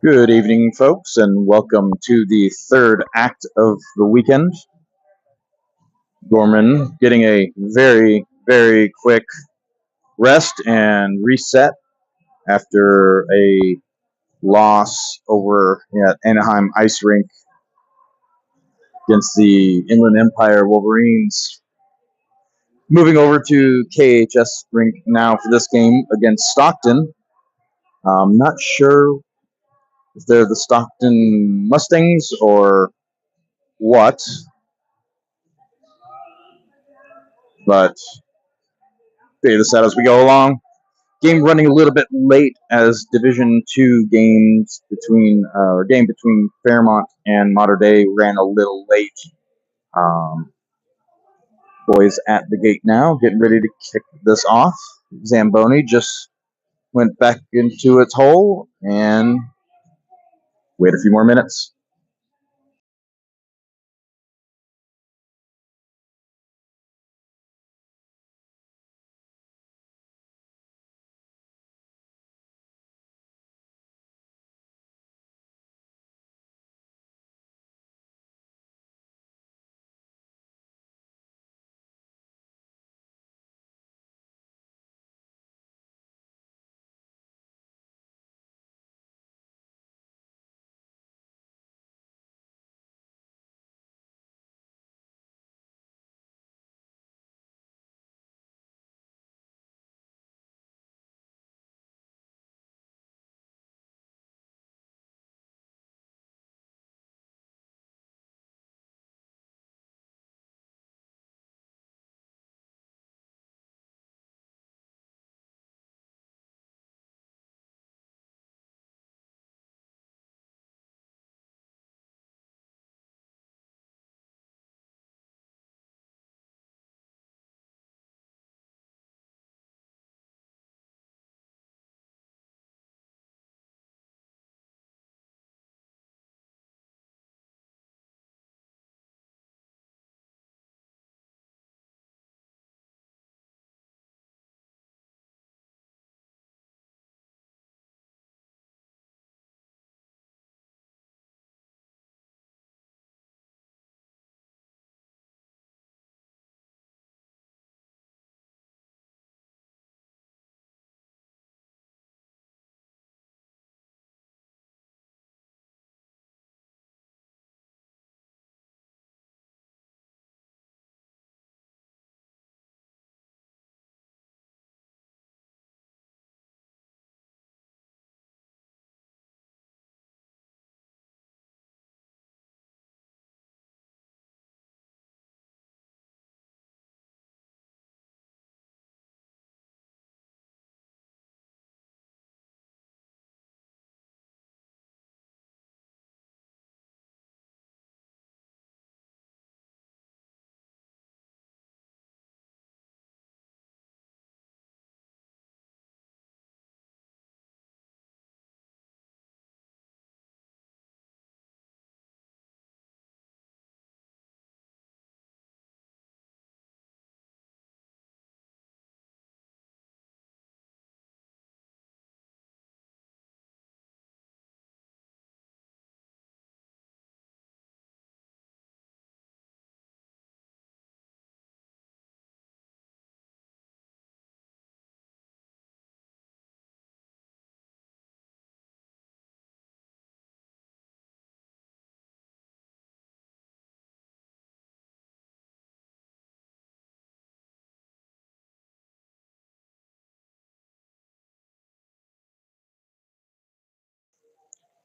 Good evening, folks, and welcome to the third act of the weekend. Gorman getting a very, very quick rest and reset after a loss over at Anaheim Ice Rink against the Inland Empire Wolverines. Moving over to KHS Rink now for this game against Stockton. Not sure if they're the Stockton Mustangs or what, but figure this out as we go along. Game running a little bit late as Division II games game between Fairmont and Mater Dei ran a little late. Boys at the gate now, getting ready to kick this off. Zamboni just went back into its hole and wait a few more minutes.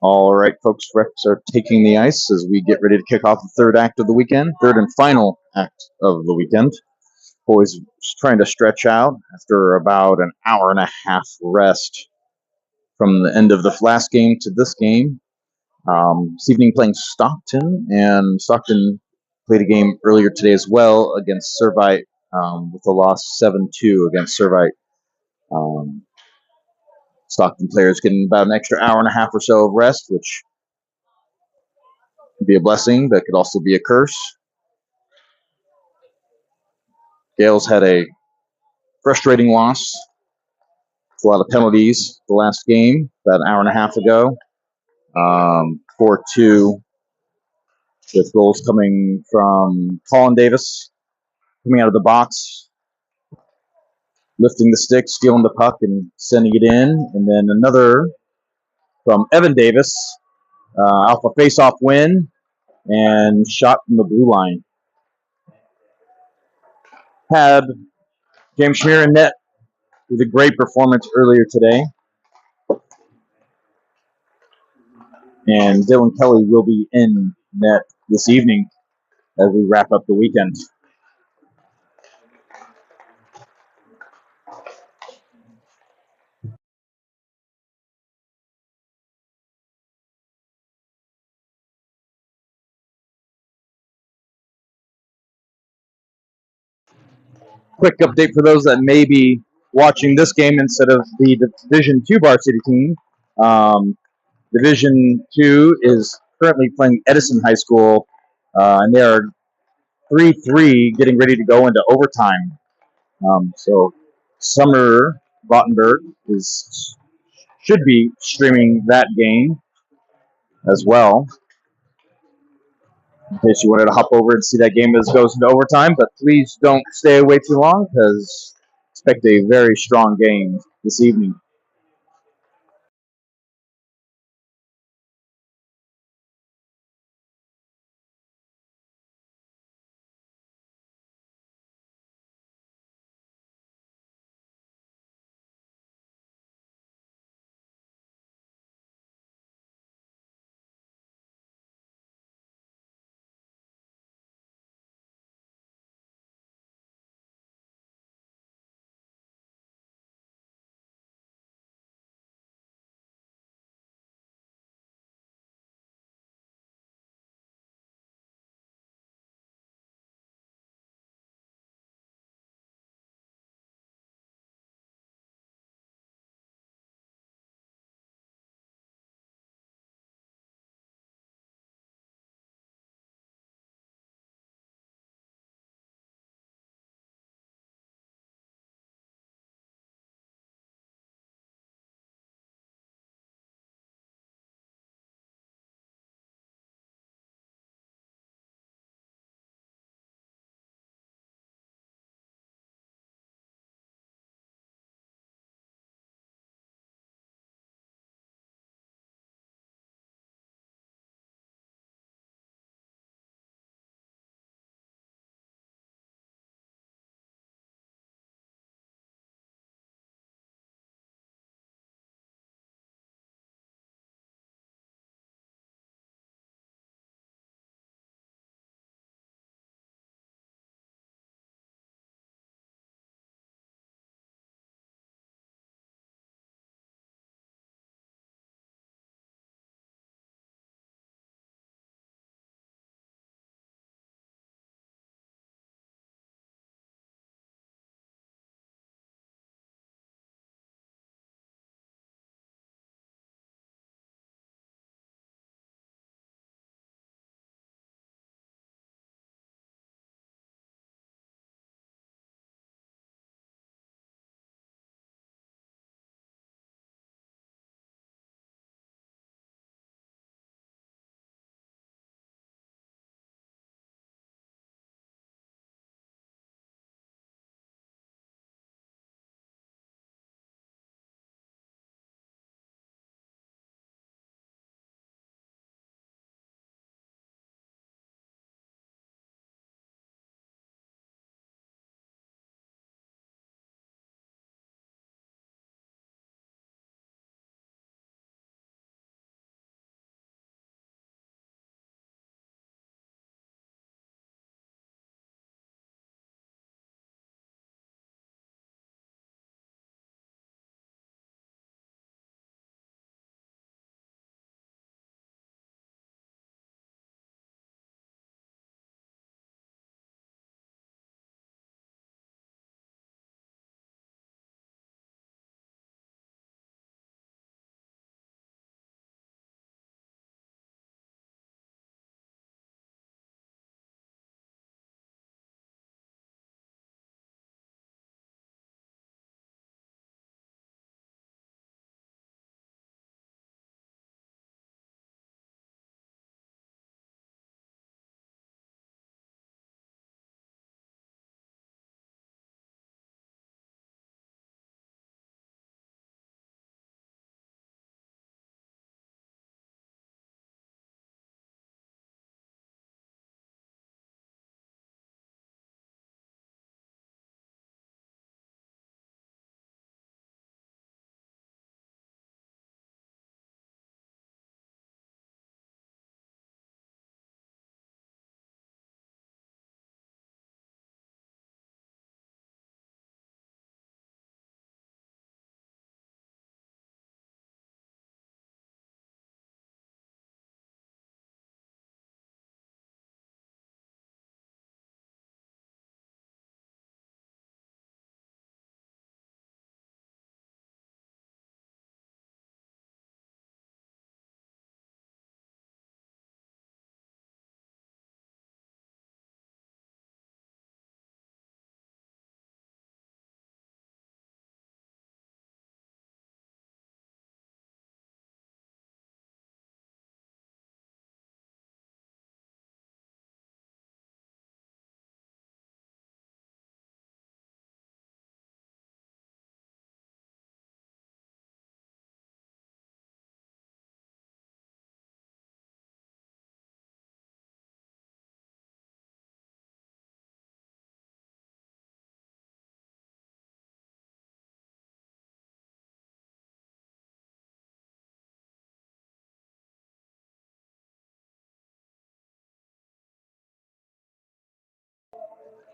All right, folks, reps are taking the ice as we get ready to kick off the third act of the weekend, third and final act of the weekend. Boys trying to stretch out after about an hour and a half rest from the end of the last game to this game. This evening playing Stockton, and Stockton played a game earlier today as well against Servite with a loss 7-2 against Servite. Stockton players getting about an extra hour and a half or so of rest, which could be a blessing, but could also be a curse. Gales had a frustrating loss. A lot of penalties the last game, about an hour and a half ago. 4-2, with goals coming from Colin Davis, coming out of the box, lifting the stick, stealing the puck, and sending it in. And then another from Evan Davis, off a face-off win, and shot from the blue line. Had James Schmier in net with a great performance earlier today. And Dylan Kelly will be in net this evening as we wrap up the weekend. Quick update for those that may be watching this game instead of the Division II varsity team. Division II is currently playing Edison High School, and they are 3-3, getting ready to go into overtime. So Summer Rottenberg should be streaming that game as well, in case you wanted to hop over and see that game as it goes into overtime. But please don't stay away too long, because expect a very strong game this evening.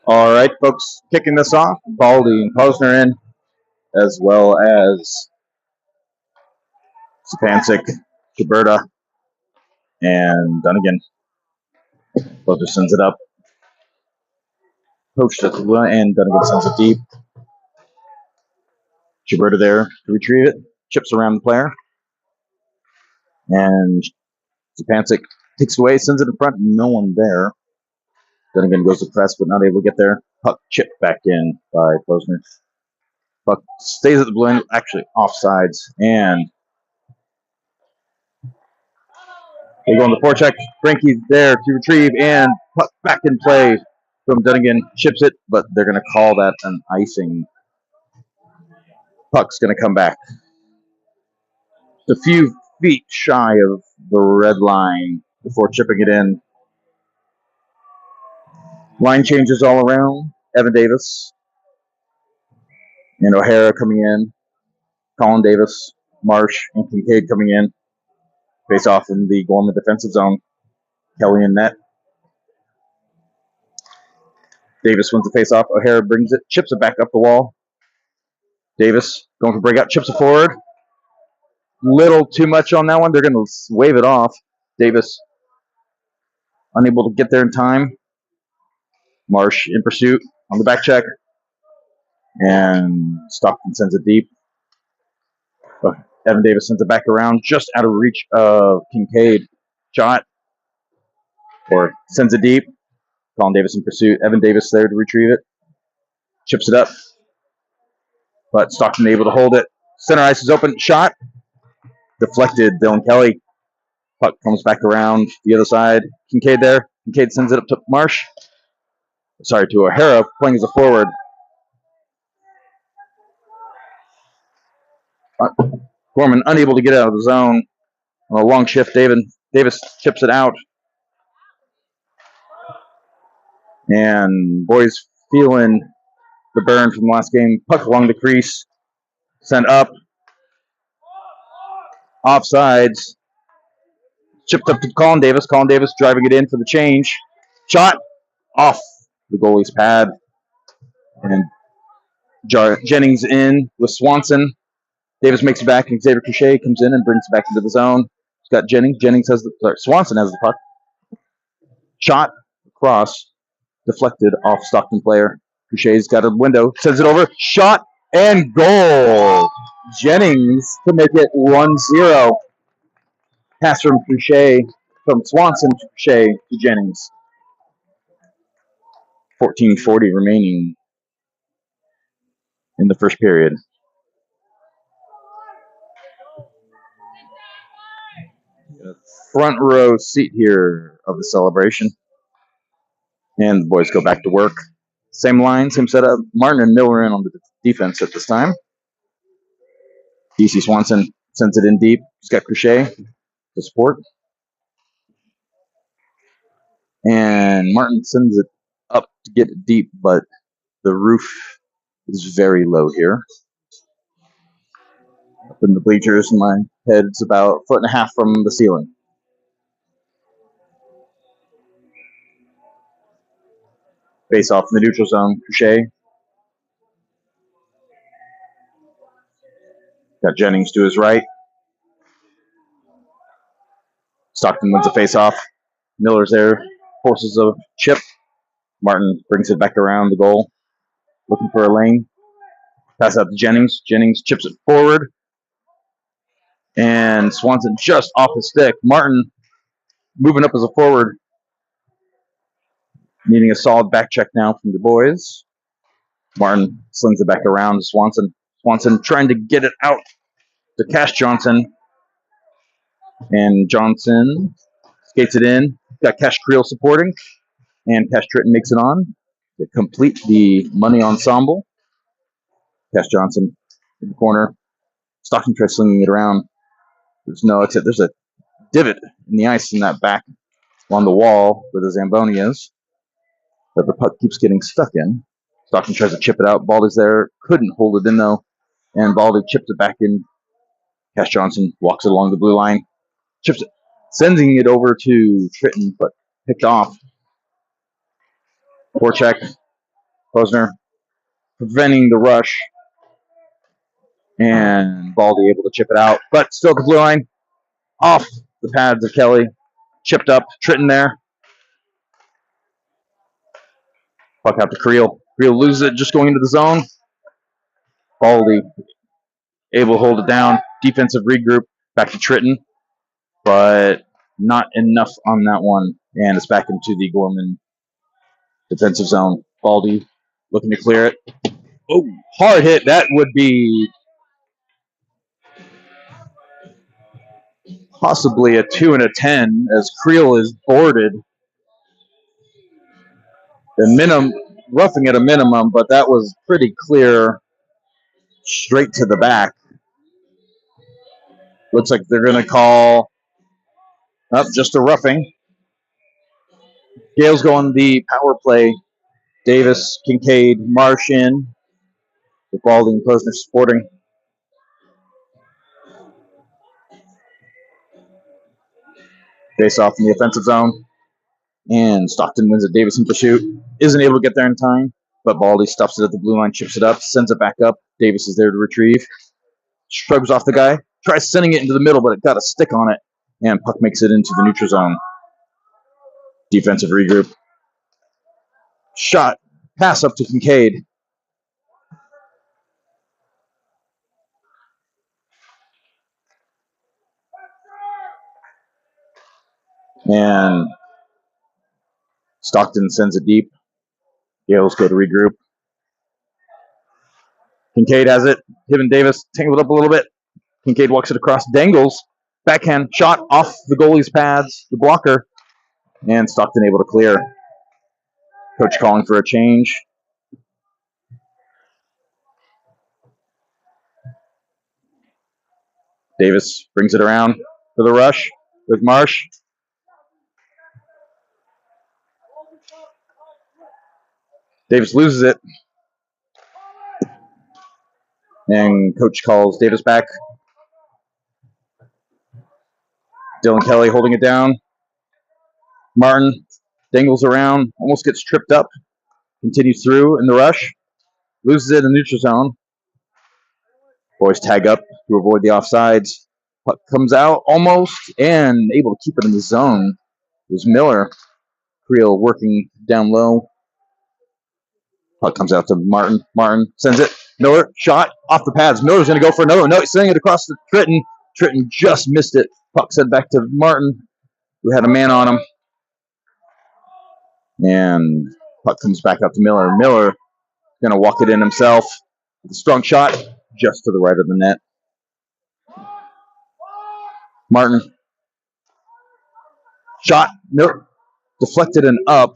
All right, folks, kicking this off, Baldi and Posner in, as well as Stepancic, Gilberta, and Dunnigan. Posner sends it up. Poached it, and Dunnigan sends it deep. Gilberta there to retrieve it. Chips around the player. And Stepancic takes it away, sends it in front. No one there. Dunnigan goes to press, but not able to get there. Puck chipped back in by Posner. Puck stays at the blue end, actually offsides, and they go on the forecheck. Franke's there to retrieve, and puck back in play from Dunnigan. Chips it, but they're going to call that an icing. Puck's going to come back. Just a few feet shy of the red line before chipping it in. Line changes all around. Evan Davis and O'Hara coming in. Colin Davis, Marsh, and Kincaid coming in. Face off in the Gorman defensive zone. Kelly in net. Davis wins the face off. O'Hara brings it, chips it back up the wall. Davis going for breakout, chips it forward. Little too much on that one. They're going to wave it off. Davis unable to get there in time. Marsh in pursuit on the back check. And Stockton sends it deep. Evan Davis sends it back around just out of reach of Kincaid. Shot. Or sends it deep. Colin Davis in pursuit. Evan Davis there to retrieve it. Chips it up. But Stockton able to hold it. Center ice is open. Shot. Deflected. Dylan Kelly. Puck comes back around the other side. Kincaid there. Kincaid sends it up to Marsh. Sorry, to O'Hara, playing as a forward. Gorman unable to get out of the zone on a long shift. Davis chips it out. And boys feeling the burn from the last game. Puck along the crease. Sent up. Offsides. Chipped up to Colin Davis. Colin Davis driving it in for the change. Shot off the goalie's pad. And Jennings in with Swanson. Davis makes it back, and Xavier Cruchet comes in and brings it back into the zone. He's got Jennings. Swanson has the puck. Shot across, deflected off Stockton player. Cruchet's got a window, sends it over. Shot and goal. Jennings to make it 1-0. Pass from Swanson to Cruchet to Jennings. 14:40 remaining in the first period. Front row seat here of the celebration. And the boys go back to work. Same line, same setup. Martin and Miller in on the defense at this time. DC Swanson sends it in deep. He's got Cruchet to support. And Martin sends it up to get it deep, but the roof is very low here. Up in the bleachers, my head's about 1.5 feet from the ceiling. Face off in the neutral zone. Cruchet. Got Jennings to his right. Stockton wins the face off. Miller's there. Forces a chip. Martin brings it back around the goal. Looking for a lane. Pass out to Jennings. Jennings chips it forward. And Swanson just off the stick. Martin moving up as a forward. Needing a solid back check now from the boys. Martin slings it back around to Swanson. Swanson trying to get it out to Cash Johnson. And Johnson skates it in. Got Cash Creel supporting. And Cash Tritton makes it on to complete the money ensemble. Cash Johnson in the corner. Stockton tries slinging it around. There's no exit. There's a divot in the ice in that back on the wall where the Zamboni is. But the puck keeps getting stuck in. Stockton tries to chip it out. Baldi's there. Couldn't hold it in, though. And Baldi chips it back in. Cash Johnson walks it along the blue line. Chips it. Sending it over to Tritton, but picked off. Forecheck. Posner preventing the rush. And Baldi able to chip it out. But still at the blue line. Off the pads of Kelly. Chipped up. Tritton there. Puck out to Creel. Creel loses it just going into the zone. Baldi able to hold it down. Defensive regroup. Back to Tritton. But not enough on that one. And it's back into the Gorman defensive zone. Baldi looking to clear it. Oh, hard hit. That would be possibly a 2 and a 10 as Creel is boarded. The minimum, roughing at a minimum, but that was pretty clear straight to the back. Looks like they're going to call up just a roughing. Gale's going the power play. Davis, Kincaid, Marsh in. With Baldi and Posner supporting. Face off in the offensive zone. And Stockton wins it. Davis in pursuit. Isn't able to get there in time, but Baldi stuffs it at the blue line, chips it up, sends it back up. Davis is there to retrieve. Shrugs off the guy. Tries sending it into the middle, but it got a stick on it. And puck makes it into the neutral zone. Defensive regroup. Shot. Pass up to Kincaid. And Stockton sends it deep. Gales go to regroup. Kincaid has it. Him and Davis tangled up a little bit. Kincaid walks it across. Dangles. Backhand shot off the goalie's pads. The blocker. And Stockton able to clear. Coach calling for a change. Davis brings it around for the rush with Marsh. Davis loses it. And coach calls Davis back. Dylan Kelly holding it down. Martin dangles around, almost gets tripped up. Continues through in the rush. Loses it in the neutral zone. Boys tag up to avoid the offsides. Puck comes out almost and able to keep it in the zone. It was Miller. Creel working down low. Puck comes out to Martin. Martin sends it. Miller, shot off the pads. Miller's going to go for another one. No, he's sending it across to Tritton. Tritton just missed it. Puck sent back to Martin, who had a man on him. And puck comes back up to Miller. Miller going to walk it in himself. With a strong shot just to the right of the net. Martin. Shot. Miller deflected and up.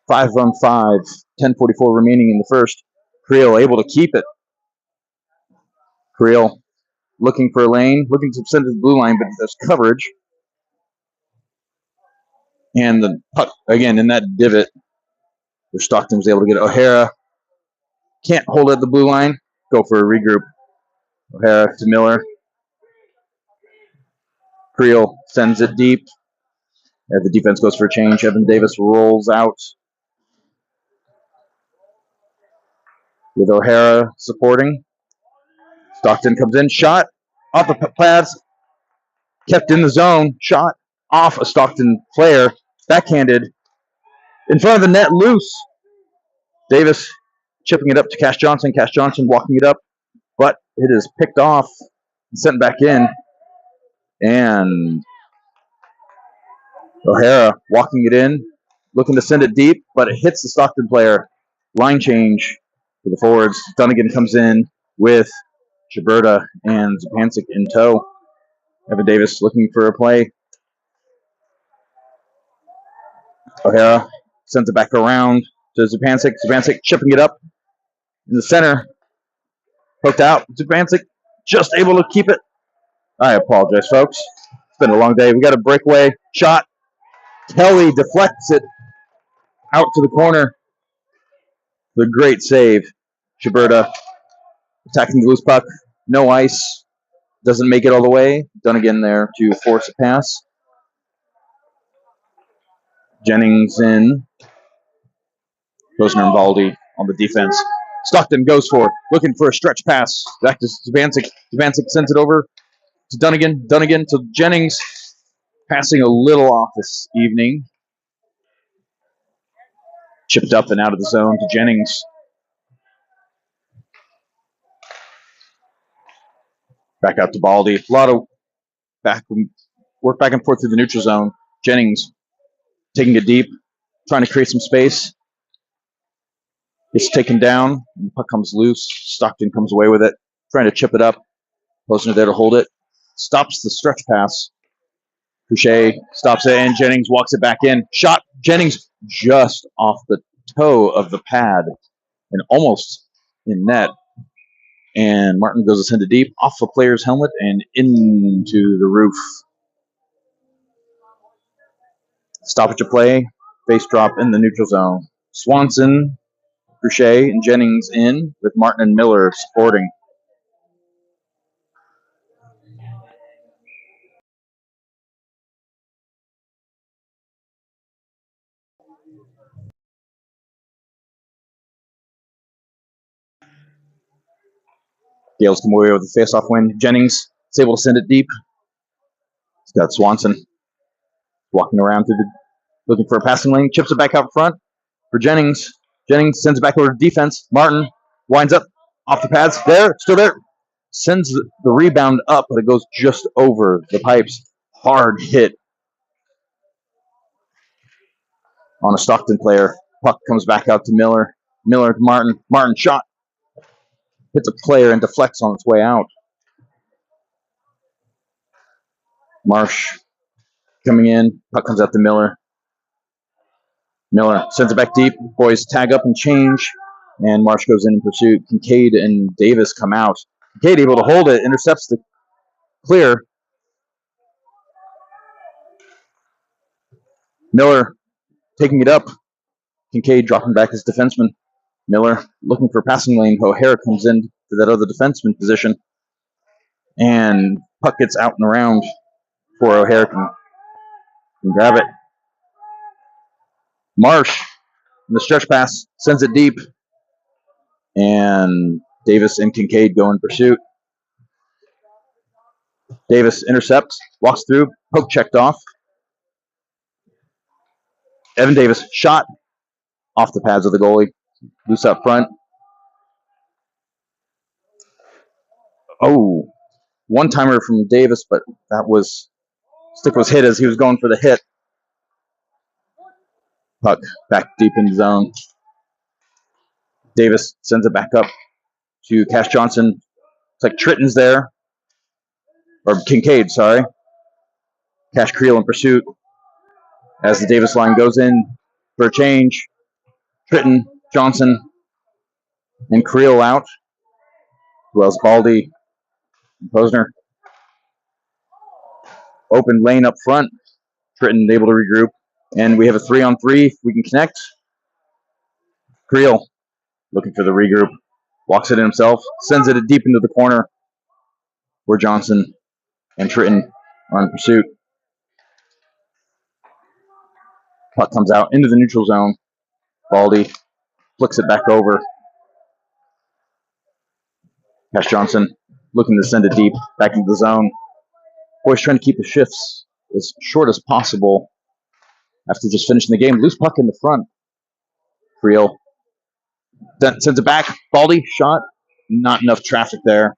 5-on-5. 10:44 remaining in the first. Creel able to keep it. Creel looking for a lane, looking to send it to the blue line, but there's coverage. And the puck, again, in that divot, where Stockton was able to get it. O'Hara can't hold it at the blue line. Go for a regroup. O'Hara to Miller. Creel sends it deep. As the defense goes for a change, Evan Davis rolls out. With O'Hara supporting. Stockton comes in, shot off the pads, kept in the zone, shot off a Stockton player, backhanded, in front of the net, loose. Davis chipping it up to Cash Johnson. Cash Johnson walking it up, but it is picked off and sent back in. And O'Hara walking it in, looking to send it deep, but it hits the Stockton player. Line change for the forwards. Dunnigan comes in with Gilberta and Zupancic in tow. Evan Davis looking for a play. O'Hara sends it back around to Zupancic. Zupancic chipping it up in the center. Poked out. Zupancic just able to keep it. I apologize, folks. It's been a long day. We got a breakaway shot. Kelly deflects it out to the corner. The great save. Gilberta attacking the loose puck. No ice. Doesn't make it all the way. Dunnigan there to force a pass. Jennings in. Posner and Baldi on the defense. Stockton goes for it, looking for a stretch pass. Back to Zbancic. Zbancic sends it over to Dunnigan. Dunnigan to Jennings. Passing a little off this evening. Chipped up and out of the zone to Jennings. Back out to Baldi. A lot of work back and forth through the neutral zone. Jennings taking it deep, trying to create some space. It's taken down. And the puck comes loose. Stockton comes away with it, trying to chip it up. Posner there to hold it. Stops the stretch pass. Cruchet stops it, and Jennings walks it back in. Shot. Jennings just off the toe of the pad and almost in net. And Martin goes to send it deep off the player's helmet and into the roof. Stoppage of play. Face drop in the neutral zone. Swanson, Cruchet, and Jennings in with Martin and Miller supporting. Gales come away with the face-off win. Jennings is able to send it deep. He's got Swanson walking around looking for a passing lane. Chips it back out front for Jennings. Jennings sends it back over to defense. Martin winds up off the pads. Still there. Sends the rebound up, but it goes just over the pipes. Hard hit on a Stockton player. Puck comes back out to Miller. Miller to Martin. Martin shot. Hits a player and deflects on its way out. Marsh coming in. Puck comes out to Miller. Miller sends it back deep. Boys tag up and change. And Marsh goes in pursuit. Kincaid and Davis come out. Kincaid able to hold it. Intercepts the clear. Miller taking it up. Kincaid dropping back his defenseman. Miller looking for a passing lane. O'Hara comes in to that other defenseman position. And puck gets out and around before O'Hara can grab it. Marsh in the stretch pass sends it deep. And Davis and Kincaid go in pursuit. Davis intercepts, walks through, poke checked off. Evan Davis shot off the pads of the goalie. Loose up front. Oh, one-timer from Davis, but stick was hit as he was going for the hit. Puck back deep in the zone. Davis sends it back up to Cash Johnson. It's like Tritton's there. Or Kincaid, sorry. Cash Creel in pursuit. As the Davis line goes in for a change. Tritton, Johnson, and Creel out. Who else? Baldi and Posner. Open lane up front. Tritton able to regroup. And we have a 3-on-3. We can connect. Creel looking for the regroup. Walks it in himself. Sends it deep into the corner where Johnson and Tritton are in pursuit. Puck comes out into the neutral zone. Baldi flicks it back over. Cash Johnson looking to send it deep back into the zone. Boys trying to keep the shifts as short as possible after just finishing the game. Loose puck in the front. Creel sends it back. Baldi shot. Not enough traffic there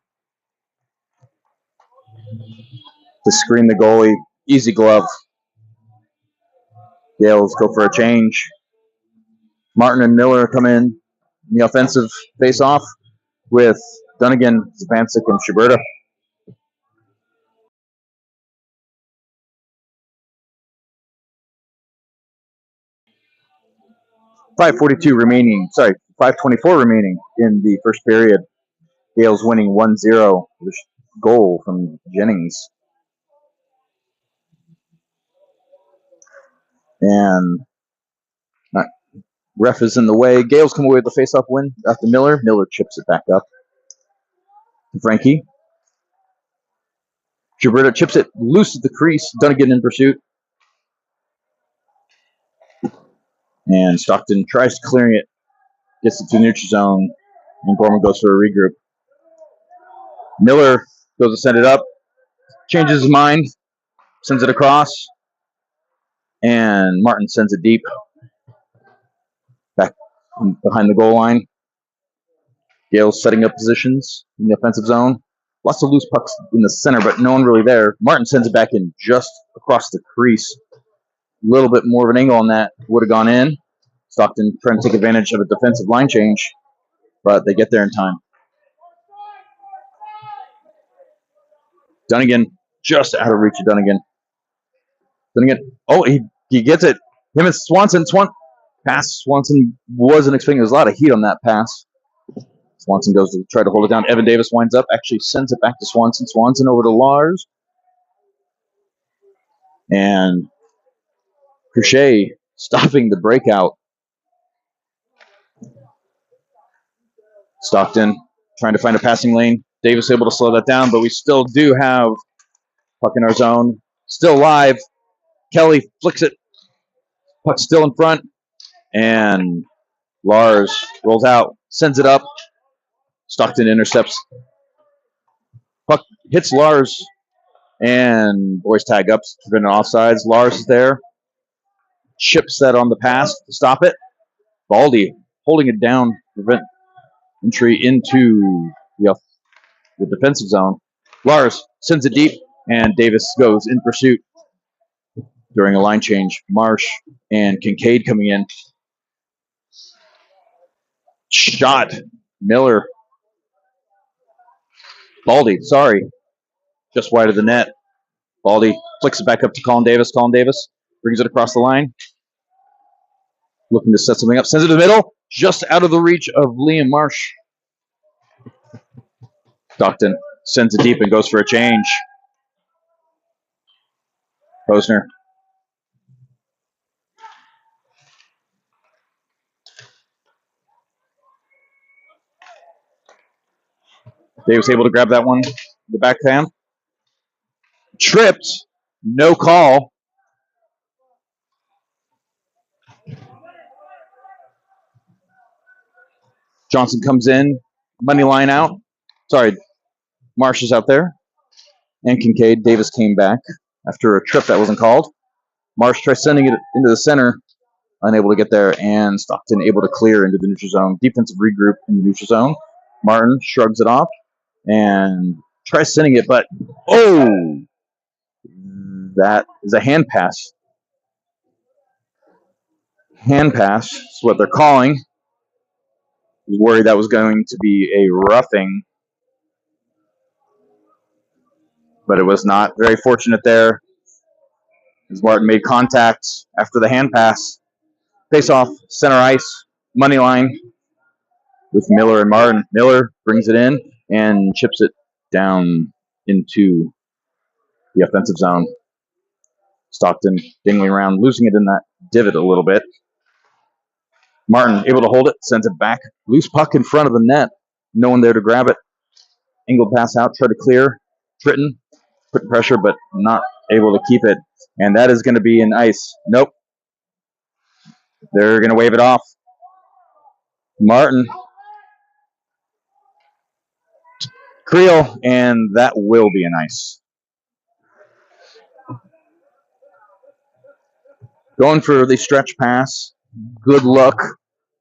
to screen the goalie. Easy glove. Gales go for a change. Martin and Miller come in the offensive face-off with Dunnigan, Zbancic, and Schuberta. .5:42 remaining. Sorry, 5:24 remaining in the first period. Gales winning 1-0 with a goal from Jennings. And ref is in the way. Gales come away with the face-off win after Miller. Miller chips it back up. Frankie. Schuberta chips it loose at the crease. Dunnigan in pursuit. And Stockton tries clearing it Gets it to the neutral zone, and Gorman goes for a regroup. Miller goes to send it up, changes his mind, sends it across, and Martin sends it deep back behind the goal line. Gale's setting up positions in the offensive zone. Lots of loose pucks in the center, but no one really there. Martin sends it back in just across the crease. A little bit more of an angle on that would have gone in. Stockton trying to take advantage of a defensive line change, but they get there in time. Dunnigan just out of reach of Dunnigan. Oh, he gets it. Him and Swanson. Pass. Swanson wasn't expecting. There's a lot of heat on that pass. Swanson goes to try to hold it down. Evan Davis winds up, actually sends it back to Swanson. Swanson over to Lars. And Cruchet stopping the breakout. Stockton trying to find a passing lane. Davis able to slow that down, but we still do have puck in our zone. Still live. Kelly flicks it. Puck still in front. And Lars rolls out, sends it up. Stockton intercepts. Puck hits Lars, and boys tag up to prevent offsides. Lars is there. Chips that on the pass to stop it. Baldi holding it down to prevent entry into the defensive zone. Lars sends it deep, and Davis goes in pursuit during a line change. Marsh and Kincaid coming in. Shot. Miller. Baldi, sorry. Just wide of the net. Baldi flicks it back up to Colin Davis. Colin Davis brings it across the line. Looking to set something up. Sends it to the middle. Just out of the reach of Liam Marsh. Stockton sends it deep and goes for a change. Posner. Davis able to grab that one. The backhand. Tripped. No call. Johnson comes in. Money line out. Sorry. Marsh is out there. And Kincaid. Davis came back after a trip that wasn't called. Marsh tries sending it into the center. Unable to get there. And Stockton able to clear into the neutral zone. Defensive regroup in the neutral zone. Martin shrugs it off and tries sending it, but that is a hand pass. Hand pass is what they're calling. I was worried that was going to be a roughing, but it was not. Very fortunate there as Martin made contact after the hand pass. Face off, center ice, money line with Miller and Martin. Miller brings it in and chips it down into the offensive zone. Stockton dingling around, losing it in that divot a little bit. Martin able to hold it, sends it back. Loose puck in front of the net. No one there to grab it. Angled pass out, try to clear. Tritton put pressure, but not able to keep it. And that is going to be an ice. Nope. They're going to wave it off. Martin. Creel, and that will be an ice. Going for the stretch pass. Good luck.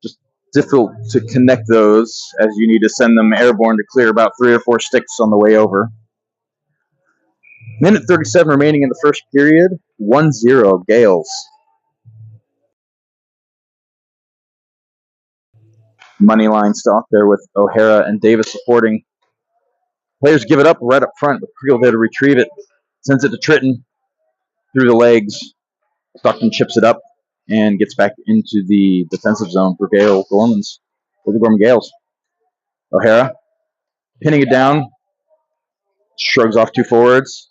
Just difficult to connect those as you need to send them airborne to clear about 3 or 4 sticks on the way over. Minute 37 remaining in the first period. 1-0 Gales. Money line stock there with O'Hara and Davis supporting. Players give it up right up front, but Creel there to retrieve it. Sends it to Tritton through the legs. Stockton chips it up and gets back into the defensive zone for the Gorman Gales. O'Hara pinning it down, shrugs off 2 forwards,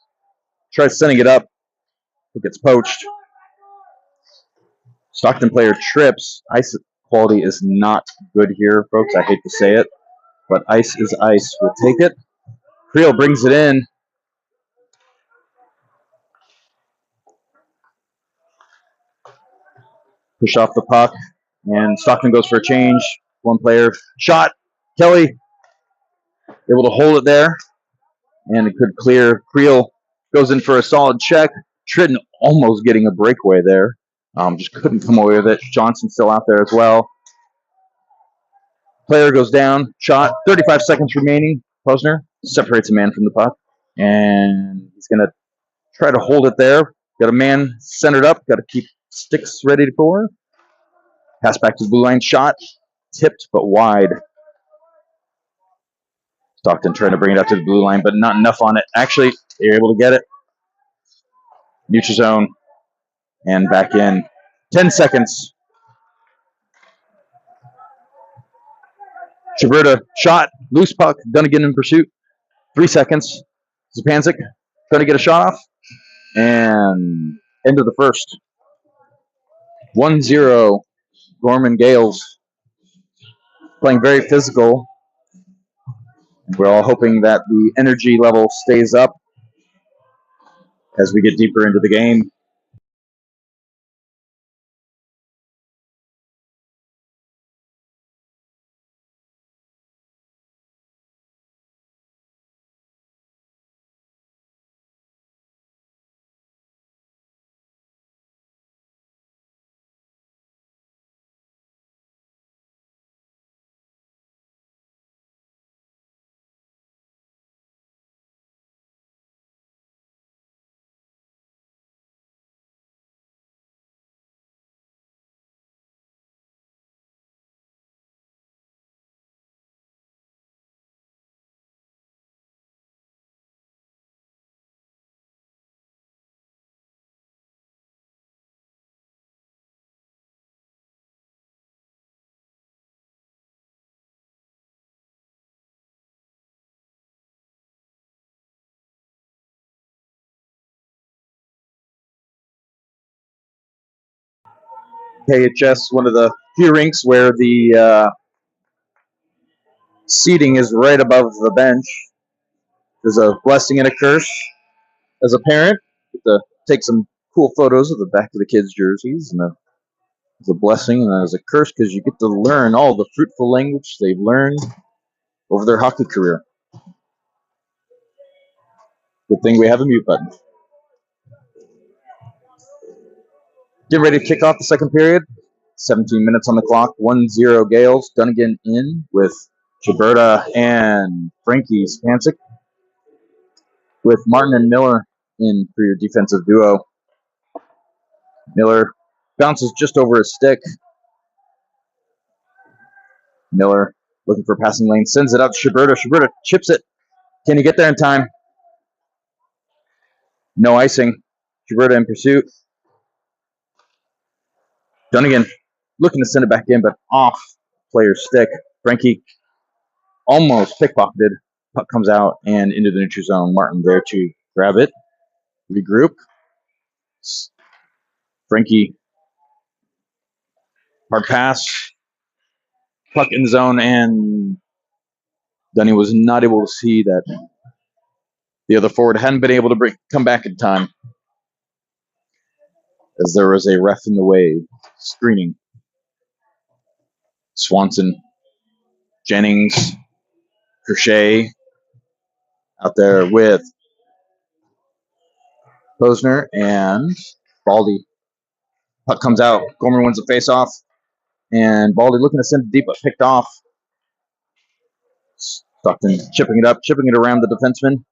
tries sending it up, but gets poached. Stockton player trips. Ice quality is not good here, folks. I hate to say it, but ice is ice. We'll take it. Creel brings it in. Push off the puck, and Stockton goes for a change. one player. Shot. Kelly able to hold it there, and it could clear. Creel goes in for a solid check. Tritton almost getting a breakaway there. Just couldn't come away with it. Johnson still out there as well. Player goes down. Shot. 35 seconds remaining. Posner separates a man from the puck, and he's going to try to hold it there. Got a man centered up. Got to keep sticks ready for. Pass back to the blue line. Shot. Tipped, but wide. Stockton trying to bring it up to the blue line, but not enough on it. Actually, they're able to get it. Neutral zone. And back in. 10 seconds. Chaberta, shot, loose puck, Dunnigan in pursuit. 3 seconds. Zupancic going to get a shot off. And end of the first. 1-0. Gorman Gales playing very physical. We're all hoping that the energy level stays up as we get deeper into the game. KHS, one of the few rinks where the seating is right above the bench. There's a blessing and a curse. As a parent, get to take some cool photos of the back of the kids' jerseys, and there's a blessing and there's a curse because you get to learn all the fruitful language they've learned over their hockey career. Good thing we have a mute button. Get ready to kick off the second period. 17 minutes on the clock. 1-0 Gales. Dunnigan in with Chaberta and Frankie Spancic, with Martin and Miller in for your defensive duo. Miller bounces just over his stick. Miller looking for a passing lane, sends it out to Chaberta. Chaberta chips it. Can he get there in time? No icing. Chaberta in pursuit. Dunnigan looking to send it back in, but off player's stick. Frankie almost pickpocketed. Puck comes out and into the neutral zone. Martin there to grab it. Regroup. Frankie. Hard pass. Puck in the zone, and Dunny was not able to see that the other forward hadn't been able to come back in time, as there was a ref in the way screening. Swanson, Jennings, Cruchet out there with Posner and Baldi. Puck comes out. Gorman wins the face-off, and Baldi looking to send it deep, but picked off. Stockton chipping it around the defenseman.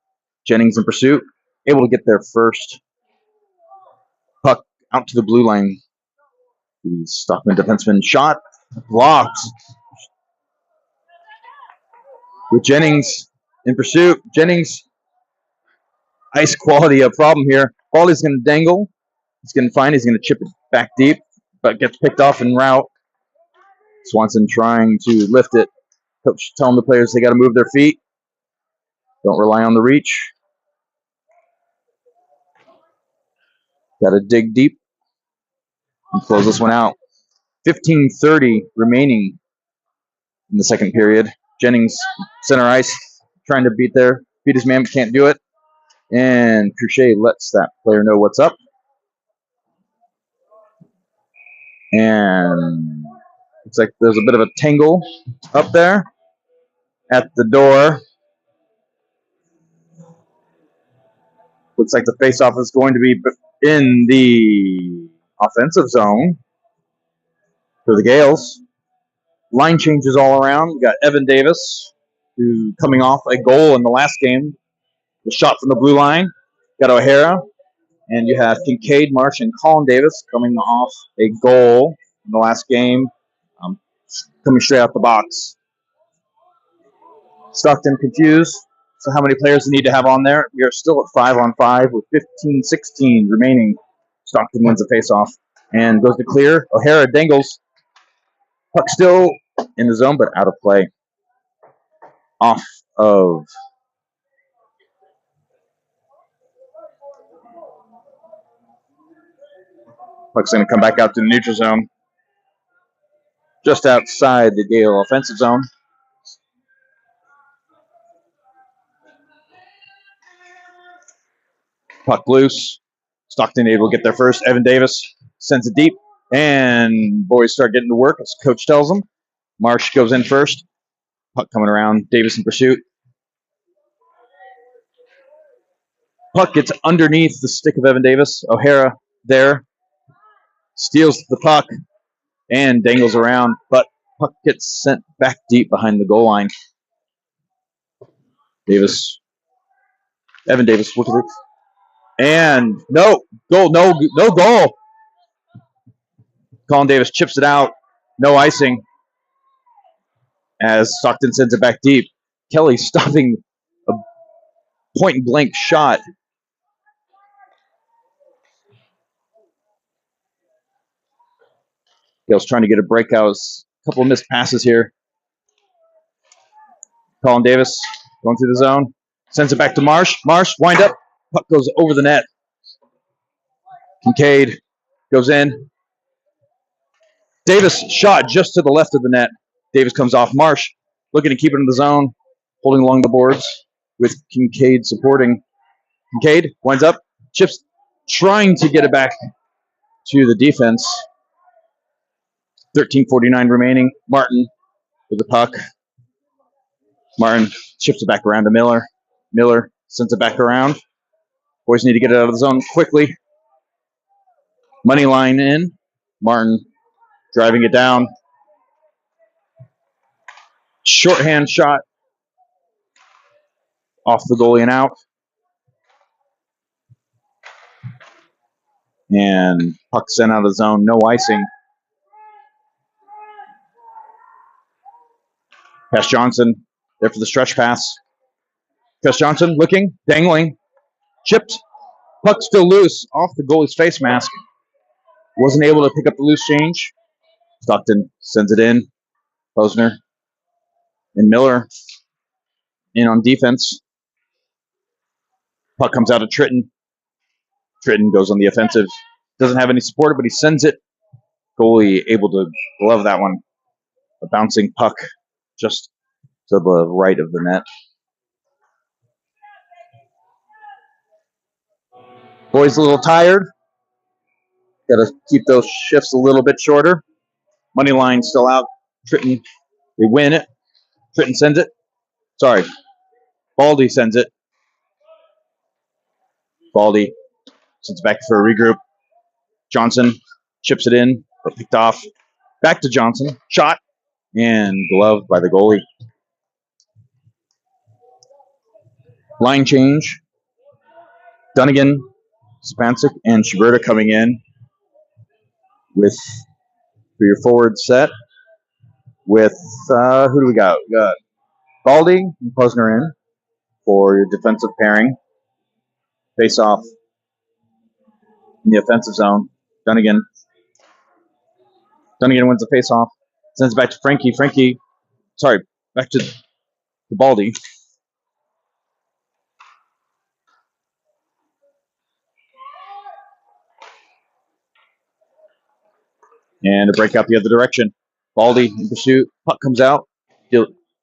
Jennings in pursuit, able to get there first. Puck out to the blue line. The Stockman defenseman shot blocked. With Jennings in pursuit. Jennings, ice quality a problem here. Baldi's going to dangle. He's going to find. He's going to chip it back deep, but gets picked off en route. Swanson trying to lift it. Coach telling the players they got to move their feet. Don't rely on the reach. Got to dig deep and close this one out. 15:30 remaining in the second period. Jennings, center ice, trying to beat his man, but can't do it. And Cruchet lets that player know what's up. And Looks like there's a bit of a tangle up there at the door. Looks like the face-off is going to be in the offensive zone for the Gales. Line changes all around. We got Evan Davis, who's coming off a goal in the last game. The shot from the blue line. Got O'Hara. And you have Kincaid, Marsh, and Colin Davis coming off a goal in the last game. Coming straight out the box. Stockton confused. So how many players do we need to have on there? We are still at 5-on-5 with 15-16 remaining. Stockton wins the face-off and goes to clear. O'Hara dangles. Puck still in the zone, but out of play. Off of puck's going to come back out to the neutral zone. Just outside the Gale offensive zone. Puck loose. Stockton able to get there first. Evan Davis sends it deep. And boys start getting to work, as coach tells them. Marsh goes in first. Puck coming around. Davis in pursuit. Puck gets underneath the stick of Evan Davis. O'Hara there. Steals the puck and dangles around. But puck gets sent back deep behind the goal line. Davis. Evan Davis. Look at it. And no goal. No goal. Colin Davis chips it out. No icing. As Stockton sends it back deep. Kelly stopping a point-blank shot. Gale's trying to get a breakout. A couple of missed passes here. Colin Davis going through the zone. Sends it back to Marsh. Marsh, wind up. Puck goes over the net. Kincaid goes in. Davis shot just to the left of the net. Davis comes off. Marsh looking to keep it in the zone. Holding along the boards with Kincaid supporting. Kincaid winds up. Chips trying to get it back to the defense. 13:49 remaining. Martin with the puck. Martin shifts it back around to Miller. Miller sends it back around. Boys need to get it out of the zone quickly. Money line in. Martin driving it down. Shorthand shot. Off the goalie and out. And puck sent out of the zone. No icing. Pass Johnson there for the stretch pass. Pass Johnson looking, dangling, chipped. Puck still loose off the goalie's face mask. Wasn't able to pick up the loose change. Stockton sends it in. Posner and Miller in on defense. Puck comes out of Tritton. Tritton goes on the offensive. Doesn't have any support, but he sends it. Goalie able to glove that one. A bouncing puck just to the right of the net. Boys a little tired. Got to keep those shifts a little bit shorter. Money line still out. Tritton, they win it. Tritton sends it. Sorry. Baldi sends it. Baldi sends it back for a regroup. Johnson chips it in, but picked off. Back to Johnson. Shot. And gloved by the goalie. Line change. Dunnigan, Spancic, and Schiberta coming in with for your forward set. With who do we got? We got Baldi and Posner in for your defensive pairing. Face off in the offensive zone. Dunnigan wins the face off. Sends it back to Frankie. Back to Baldi. And a breakout the other direction. Baldi in pursuit. Puck comes out.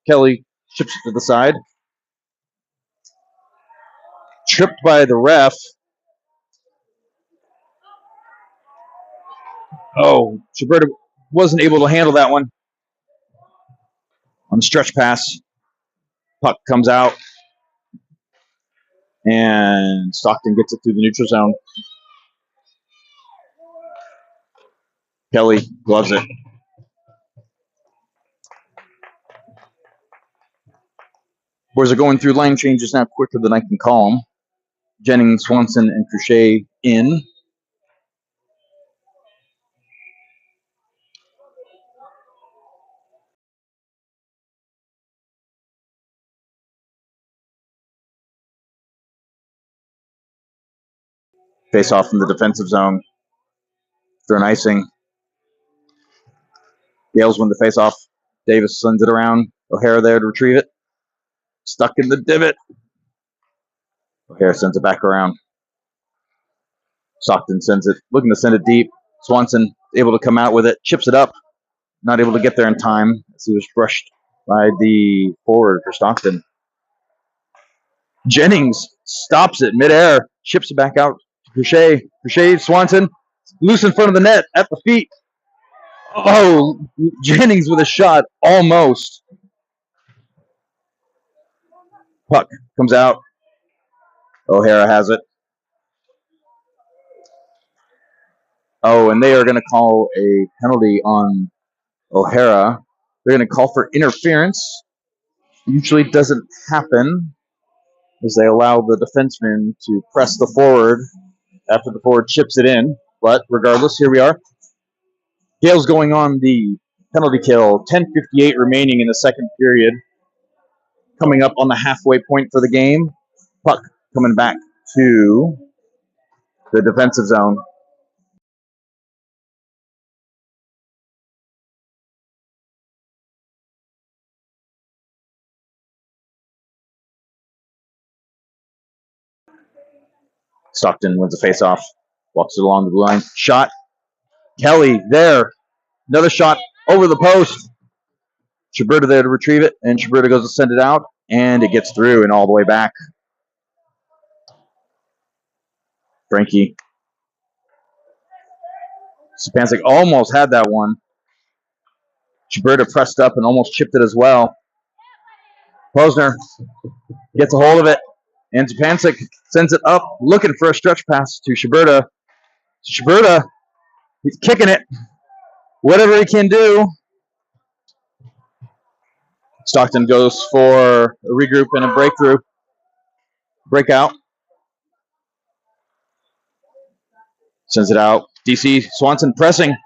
Kelly chips it to the side. Tripped by the ref. Oh, Schiberta wasn't able to handle that one. On the stretch pass, puck comes out, and Stockton gets it through the neutral zone. Kelly gloves it. Boys are going through line changes now quicker than I can call them. Jennings, Swanson, and Cruchet in. Face off in the defensive zone. Through an icing. Gales win the face off. Davis sends it around. O'Hara there to retrieve it. Stuck in the divot. O'Hara sends it back around. Stockton sends it, looking to send it deep. Swanson able to come out with it, chips it up. Not able to get there in time as he was brushed by the forward for Stockton. Jennings stops it midair, chips it back out to Cruchet. Cruchet, Swanson, loose in front of the net, at the feet. Oh, Jennings with a shot, almost. Puck comes out. O'Hara has it. Oh, and they are going to call a penalty on O'Hara. They're going to call for interference. Usually doesn't happen as they allow the defenseman to press the forward after the forward chips it in. But regardless, here we are. Gale's going on the penalty kill. 10:58 remaining in the second period. Coming up on the halfway point for the game. Puck coming back to the defensive zone. Stockton wins the faceoff. Walks it along the blue line. Shot. Kelly there. Another shot over the post. Shiberta there to retrieve it, and Shiberta goes to send it out, and it gets through and all the way back. Frankie. Stepancic almost had that one. Shiberta pressed up and almost chipped it as well. Posner gets a hold of it, and Stepancic sends it up, looking for a stretch pass to Shiberta. Shiberta, he's kicking it. Whatever he can do. Stockton goes for a regroup and a breakthrough. Breakout. Sends it out. DC Swanson pressing.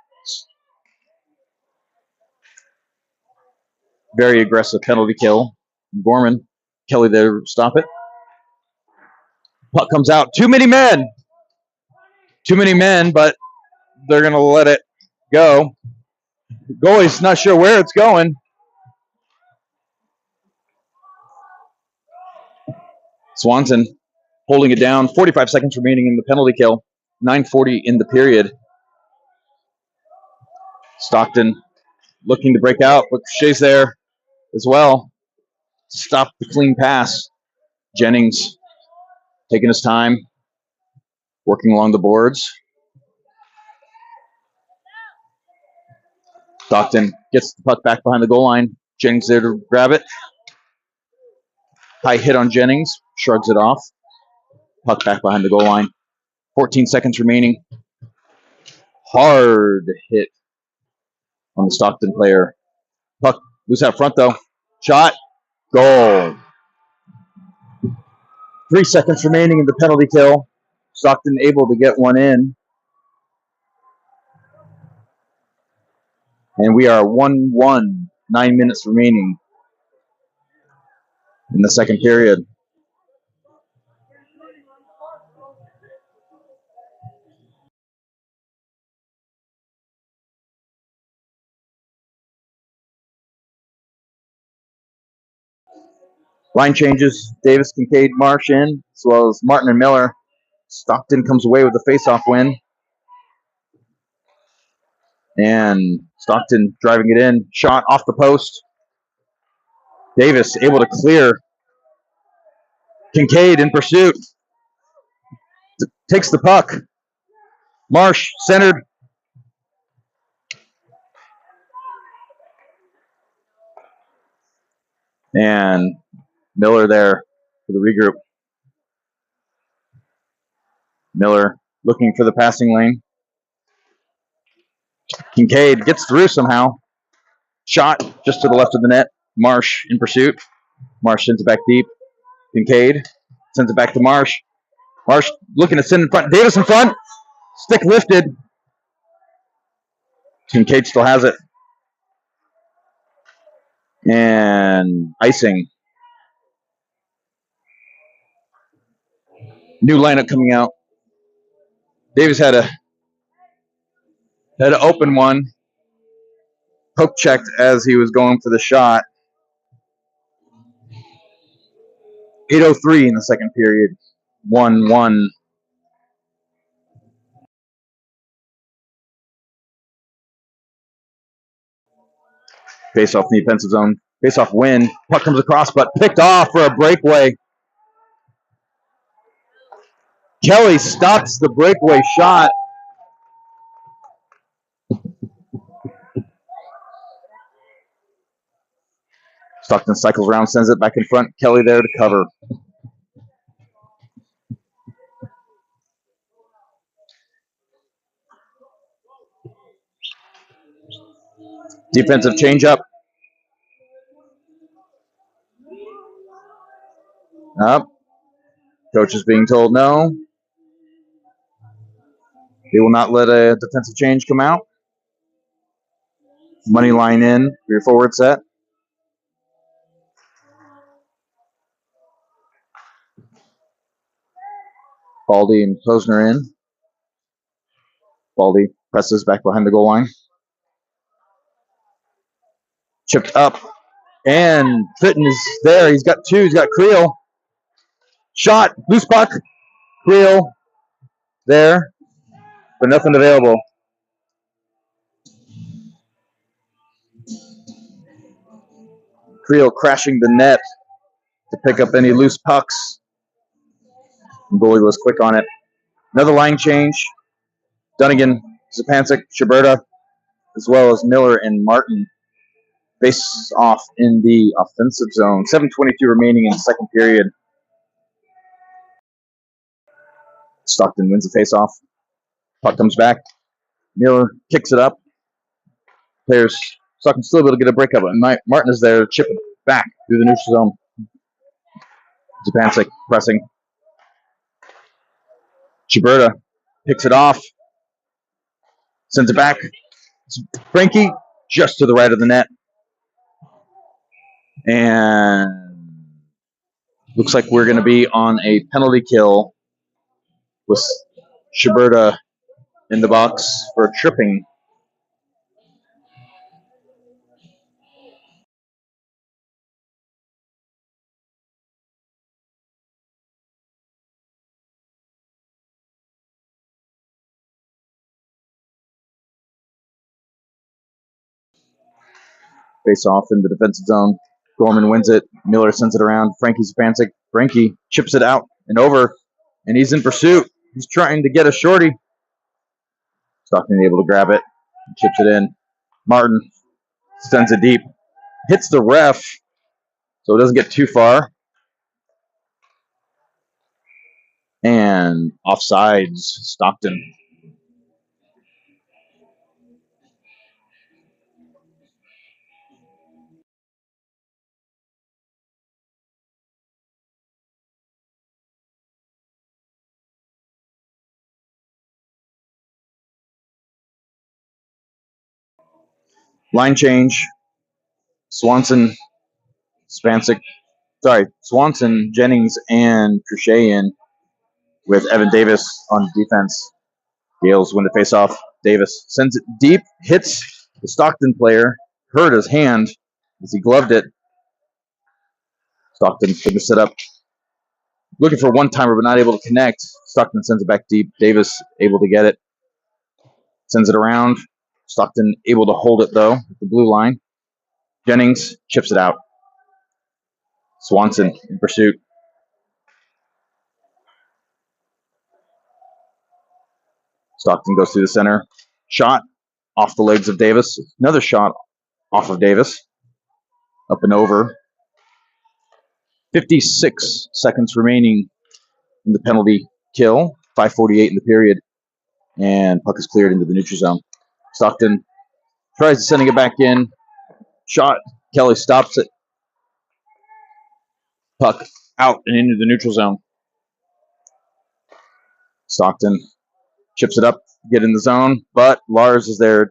Very aggressive penalty kill. Gorman. Kelly there to stop it. Puck comes out. Too many men. Too many men, but they're going to let it go. The goalie's not sure where it's going. Swanson holding it down. 45 seconds remaining in the penalty kill. 9:40 in the period. Stockton looking to break out, but Cruchet's there as well. Stop the clean pass. Jennings taking his time, working along the boards. Stockton gets the puck back behind the goal line. Jennings there to grab it. High hit on Jennings. Shrugs it off. Puck back behind the goal line. 14 seconds remaining. Hard hit on the Stockton player. Puck loose out front though. Shot. Goal. 3 seconds remaining in the penalty kill. Stockton able to get one in. And we are 1-1. 9 minutes remaining in the second period. Line changes. Davis, Kincaid, Marsh in, as well as Martin and Miller. Stockton comes away with the faceoff win. And Stockton driving it in. Shot off the post. Davis able to clear. Kincaid in pursuit. Takes the puck. Marsh centered. And Miller there for the regroup. Miller looking for the passing lane. Kincaid gets through somehow. Shot just to the left of the net. Marsh in pursuit. Marsh sends it back deep. Kincaid sends it back to Marsh. Marsh looking to send in front. Davis in front. Stick lifted. Kincaid still has it. And icing. New lineup coming out. Davis had an open one. Poke checked as he was going for the shot. 8:03 in the second period. 1-1. Face off in the offensive zone. Face off win. Puck comes across, but picked off for a breakaway. Kelly stops the breakaway shot. Stockton cycles around, sends it back in front. Kelly there to cover. Defensive changeup. Up. Coach is being told no. They will not let a defensive change come out. Money line in for your forward set. Baldi and Posner in. Baldi presses back behind the goal line. Chipped up. And Fitton is there. He's got two. He's got Creel. Shot. Loose puck. Creel there. But nothing available. Creel crashing the net to pick up any loose pucks. The goalie was quick on it. Another line change. Dunnigan, Zapancic, Schiberta, as well as Miller and Martin face off in the offensive zone. 7:22 remaining in the second period. Stockton wins the face-off. Puck comes back. Miller kicks it up. Players, Stockton still able to get a break up. Martin is there to chip it back through the neutral zone. Zapancic pressing. Schiberta picks it off. Sends it back. Frankie just to the right of the net. And looks like we're going to be on a penalty kill with Schiberta in the box for tripping. Face off in the defensive zone. Gorman wins it. Miller sends it around. Frankie Zapancic. Frankie chips it out and over, and he's in pursuit. He's trying to get a shorty. Stockton able to grab it. Chips it in. Martin sends it deep. Hits the ref, so it doesn't get too far. And offsides, Stockton. Line change. Swanson, Jennings, and Cruchet in with Evan Davis on defense. Gales win the faceoff. Davis sends it deep, hits the Stockton player, hurt his hand as he gloved it. Stockton couldn't set up. Looking for a one-timer, but not able to connect. Stockton sends it back deep. Davis able to get it. Sends it around. Stockton able to hold it, though, at the blue line. Jennings chips it out. Swanson in pursuit. Stockton goes through the center. Shot off the legs of Davis. Another shot off of Davis. Up and over. 56 seconds remaining in the penalty kill. 5:48 in the period. And puck is cleared into the neutral zone. Stockton tries sending it back in. Shot. Kelly stops it. Puck out and into the neutral zone. Stockton chips it up, get in the zone, but Lars is there.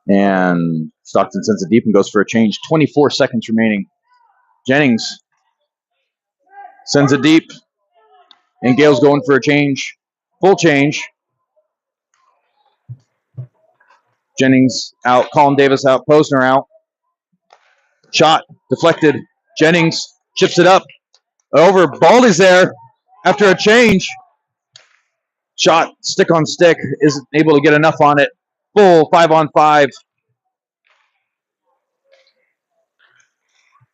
And Stockton sends it deep and goes for a change. 24 seconds remaining. Jennings sends it deep. And Gale's going for a change. Full change. Jennings out. Colin Davis out. Posner out. Shot. Deflected. Jennings chips it up. Over. Baldi's there after a change. Shot. Stick on stick. Isn't able to get enough on it. Full 5-on-5.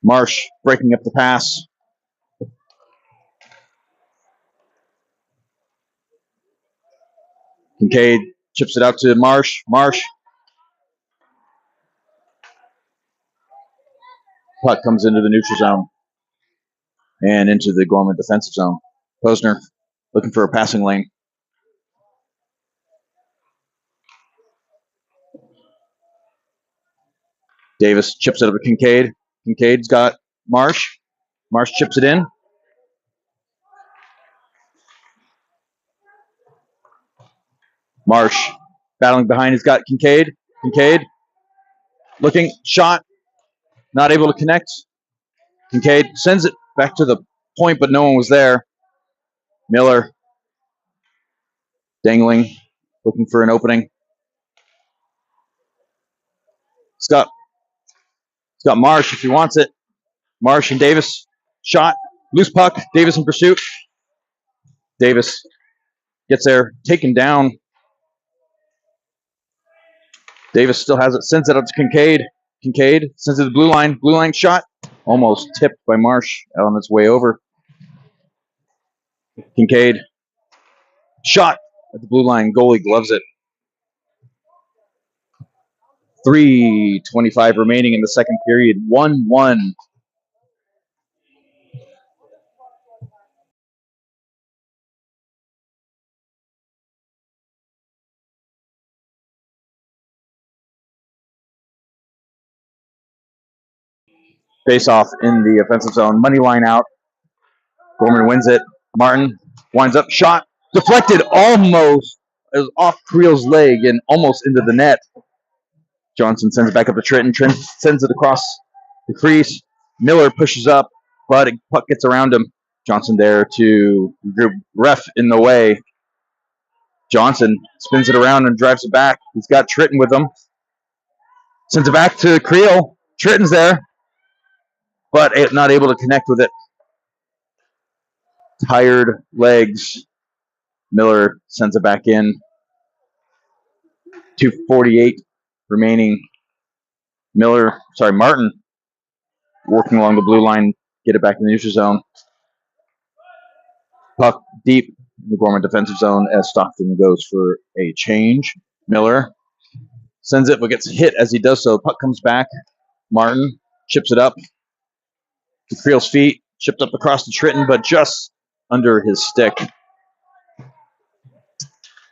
Marsh breaking up the pass. Kincaid chips it out to Marsh. Marsh. Puck comes into the neutral zone and into the Gorman defensive zone. Posner looking for a passing lane. Davis chips it up to Kincaid. Kincaid's got Marsh. Marsh chips it in. Marsh battling behind. He's got Kincaid. Kincaid looking. Shot. Not able to connect. Kincaid sends it back to the point, but no one was there. Miller dangling. Looking for an opening. It's got Marsh if he wants it. Marsh and Davis. Shot. Loose puck. Davis in pursuit. Davis gets there. Taken down. Davis still has it. Sends it up to Kincaid. Kincaid sends it to the blue line. Blue line shot. Almost tipped by Marsh on its way over. Kincaid. Shot at the blue line. Goalie gloves it. 3:25 remaining in the second period. 1-1. Face off in the offensive zone. Money line out. Gorman wins it. Martin winds up. Shot. Deflected almost. It was off Creel's leg and almost into the net. Johnson sends it back up to Trenton. Trenton sends it across the crease. Miller pushes up, but a puck gets around him. Johnson there to ref in the way. Johnson spins it around and drives it back. He's got Trenton with him. Sends it back to Creel. Trenton's there, but not able to connect with it. Tired legs. Miller sends it back in. 2:48 remaining. Martin working along the blue line, get it back in the neutral zone. Puck deep in the Gorman defensive zone as Stockton goes for a change. Miller sends it, but gets hit as he does so. Puck comes back. Martin chips it up to Creel's feet, chipped up across to Trenton, but just under his stick.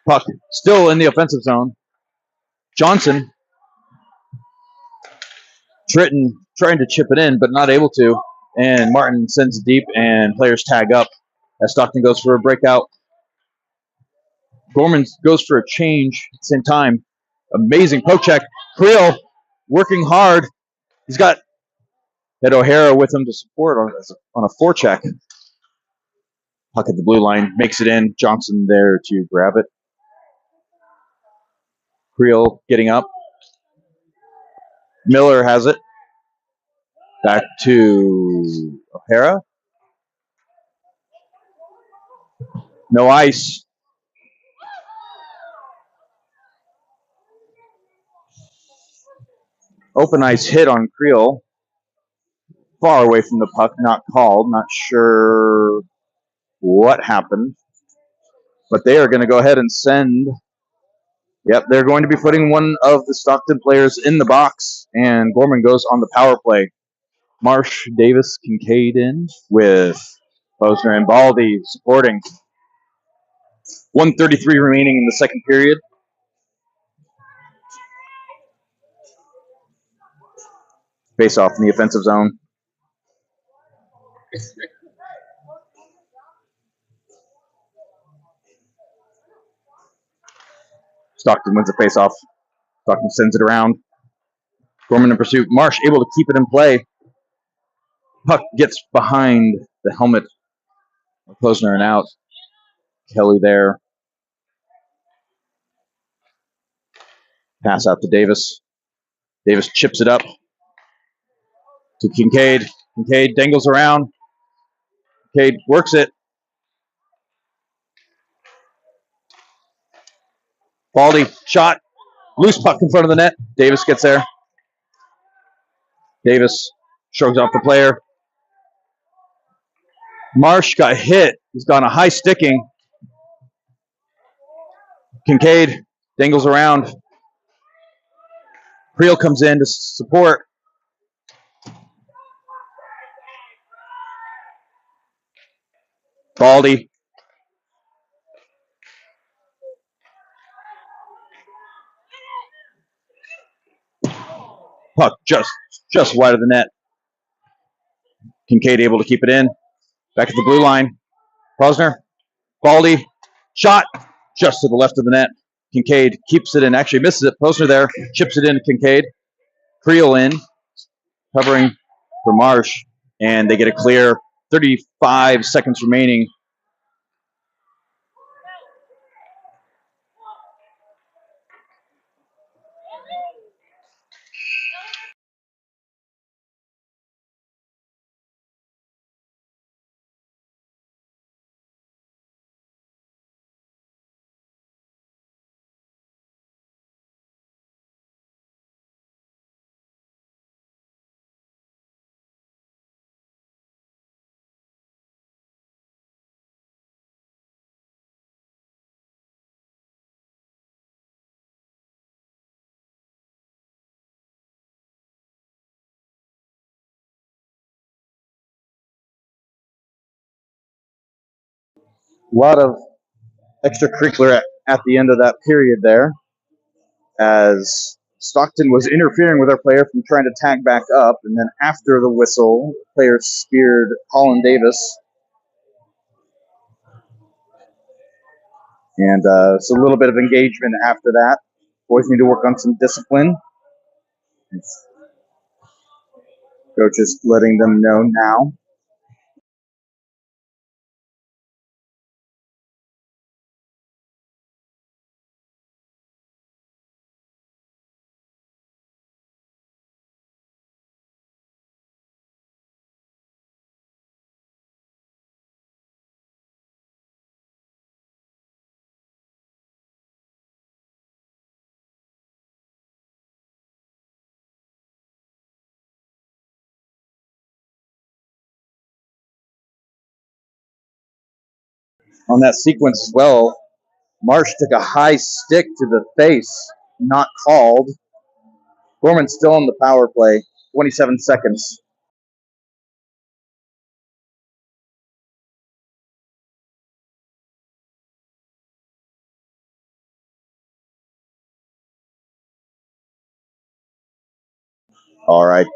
Puck still in the offensive zone. Johnson. Trenton trying to chip it in, but not able to. And Martin sends it deep, and players tag up as Stockton goes for a breakout. Gorman goes for a change at the same time. Amazing poke check. Creel working hard. He's got Ed O'Hara with him to support on a forecheck. Puck at the blue line, makes it in. Johnson there to grab it. Creel getting up. Miller has it. Back to O'Hara. No ice. Open ice hit on Creel. Far away from the puck, not called. Not sure what happened. But they are going to go ahead and send Yep, they're going to be putting one of the Stockton players in the box, and Gorman goes on the power play. Marsh, Davis, Kincaid in with Posner and Baldi supporting. 1:33 remaining in the second period. Face off in the offensive zone. Stockton wins the face off. Stockton sends it around. Gorman in pursuit. Marsh able to keep it in play. Puck gets behind the helmet of Posner and out. Kelly there. Pass out to Davis. Davis chips it up to Kincaid. Kincaid dangles around. Kincaid works it. Baldi shot. Loose puck in front of the net. Davis gets there. Davis shrugs off the player. Marsh got hit. He's got a high sticking. Kincaid dangles around. Creel comes in to support. Baldi. Puck just wide of the net. Kincaid able to keep it in. Back at the blue line. Posner. Baldi. Shot just to the left of the net. Kincaid keeps it in. Actually misses it. Posner there. Chips it in to Kincaid. Creel in. Covering for Marsh. And they get a clear. 35 seconds remaining. A lot of extracurricular at the end of that period there, as Stockton was interfering with our player from trying to tag back up, and then after the whistle, the player speared Colin Davis. And so a little bit of engagement after that. Boys need to work on some discipline. Coach is letting them know now. On that sequence as well, Marsh took a high stick to the face, not called. Gorman still on the power play, 27 seconds. All right.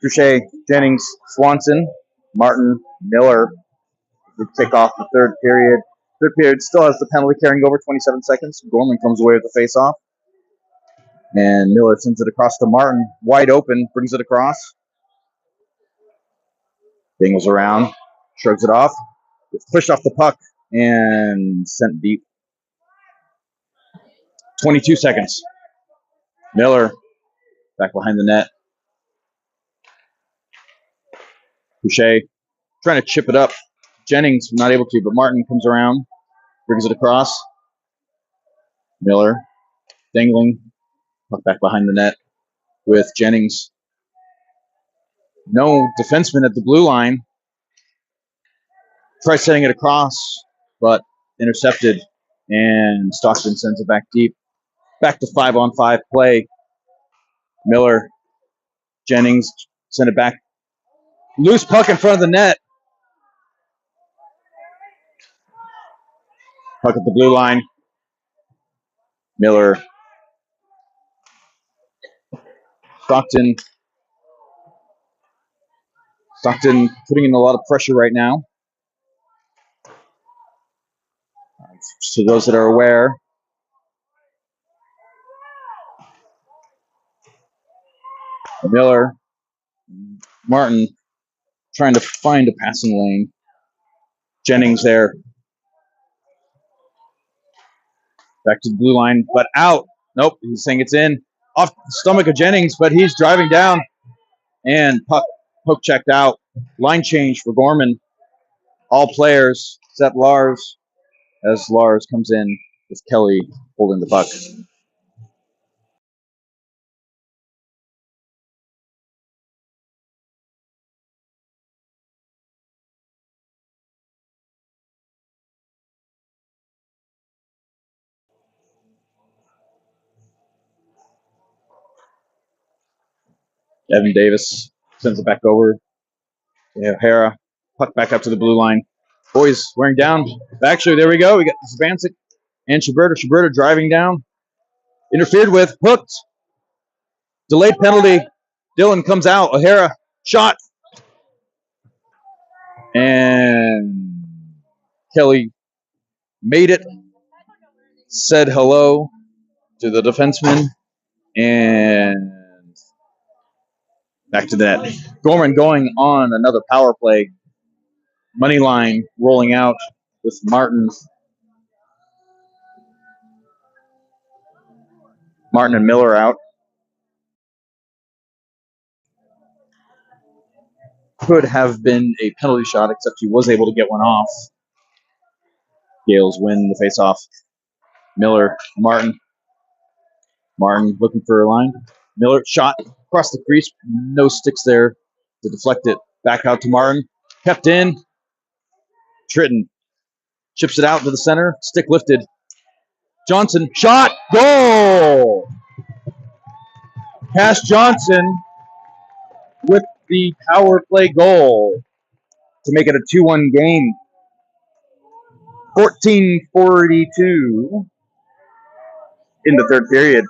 Cruchet, Jennings, Swanson, Martin, Miller. We kick off the third period. Third period still has the penalty carrying over 27 seconds. Gorman comes away with the face-off. And Miller sends it across to Martin. Wide open, brings it across. Dingles around, shrugs it off. Gets pushed off the puck and sent deep. 22 seconds. Miller back behind the net. Cruchet trying to chip it up. Jennings not able to, but Martin comes around, brings it across. Miller dangling, puck back behind the net with Jennings. No defenseman at the blue line. Tries setting it across, but intercepted, and Stockton sends it back deep. Back to 5-on-5 play. Miller, Jennings, send it back. Loose puck in front of the net. Puck at the blue line. Miller. Stockton putting in a lot of pressure right now. To those that are aware, Miller, Martin trying to find a passing lane. Jennings there. Back to the blue line, but out. Nope, he's saying it's in. Off the stomach of Jennings, but he's driving down. And puck checked out. Line change for Gorman. All players except Lars, as Lars comes in with Kelly holding the puck. Evan Davis sends it back over. O'Hara, puck back up to the blue line. Boys wearing down. Actually, there we go. We got Zvancic and Schuberta. Schuberta driving down. Interfered with. Hooked. Delayed penalty. Dylan comes out. O'Hara. Shot. And Kelly made it. Said hello to the defenseman. And back to that. Gorman going on another power play. Money line rolling out with Martin and Miller out. Could have been a penalty shot, except he was able to get one off. Gales win the faceoff. Miller, Martin looking for a line. Miller shot across the crease. No sticks there to deflect it. Back out to Martin. Kept in. Tritton chips it out to the center. Stick lifted. Johnson shot. Goal! Cash Johnson with the power play goal to make it a 2-1 game. 14:42 in the third period.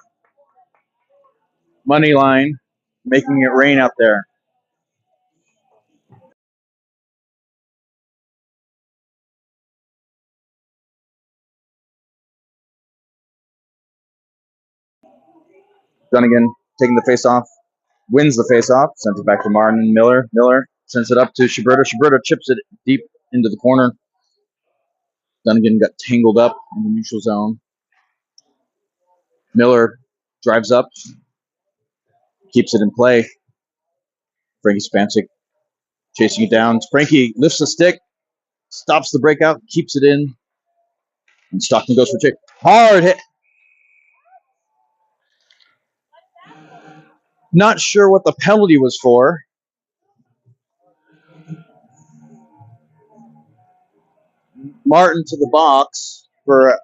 Money line making it rain out there. Dunnigan taking the face off, wins the face off, sends it back to Martin. Miller sends it up to Schuberta. Schuberta chips it deep into the corner. Dunnigan got tangled up in the neutral zone. Miller drives up, keeps it in play. Frankie Spancic chasing it down. Frankie lifts the stick, stops the breakout, keeps it in, and Stockton goes for check. Hard hit. Not sure what the penalty was for. Martin to the box for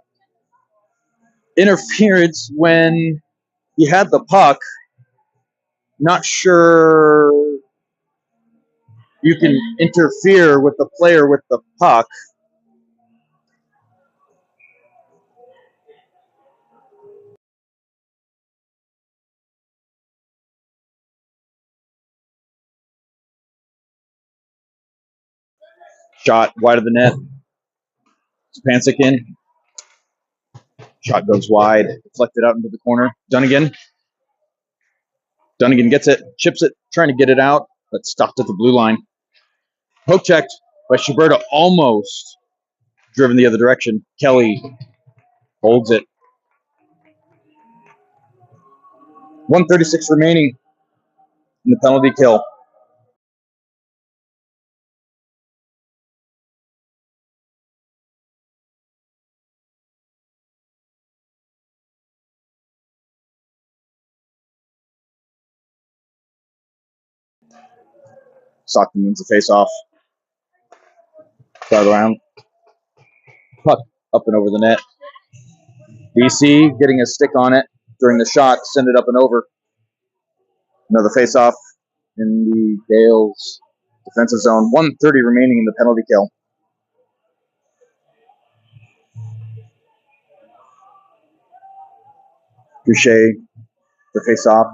interference when he had the puck. Not sure you can interfere with the player with the puck. Shot wide of the net. Spancic in. Shot goes wide. Deflected out into the corner. Dunnigan gets it. Chips it. Trying to get it out, but stopped at the blue line. Poke checked by Schuberta. Almost driven the other direction. Kelly holds it. 1:36 remaining in the penalty kill. Stockton wins the face-off. Start around. Puck up and over the net. BC getting a stick on it. during the shot, send it up and over. Another face-off in the Gales defensive zone. 1:30 remaining in the penalty kill. Cruchet, the face-off.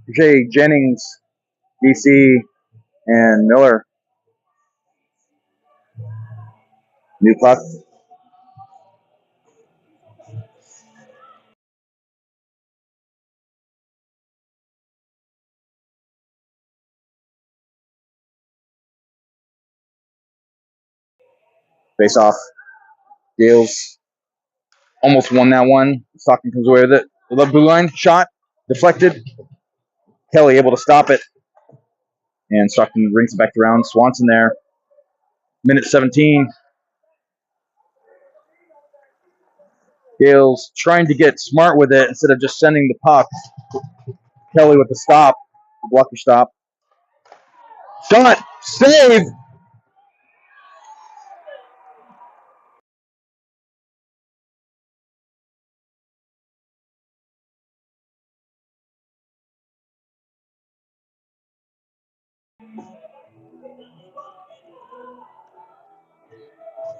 Cruchet, Jennings, DC, and Miller. New puck. Face-off. Gales almost won that one. Stockton comes away with it. The blue line shot, deflected. Kelly able to stop it. And Stockton brings it back around. Swanson there. Minute 17. Gales trying to get smart with it instead of just sending the puck. Kelly with the stop. Blocker stop. Shot! Save!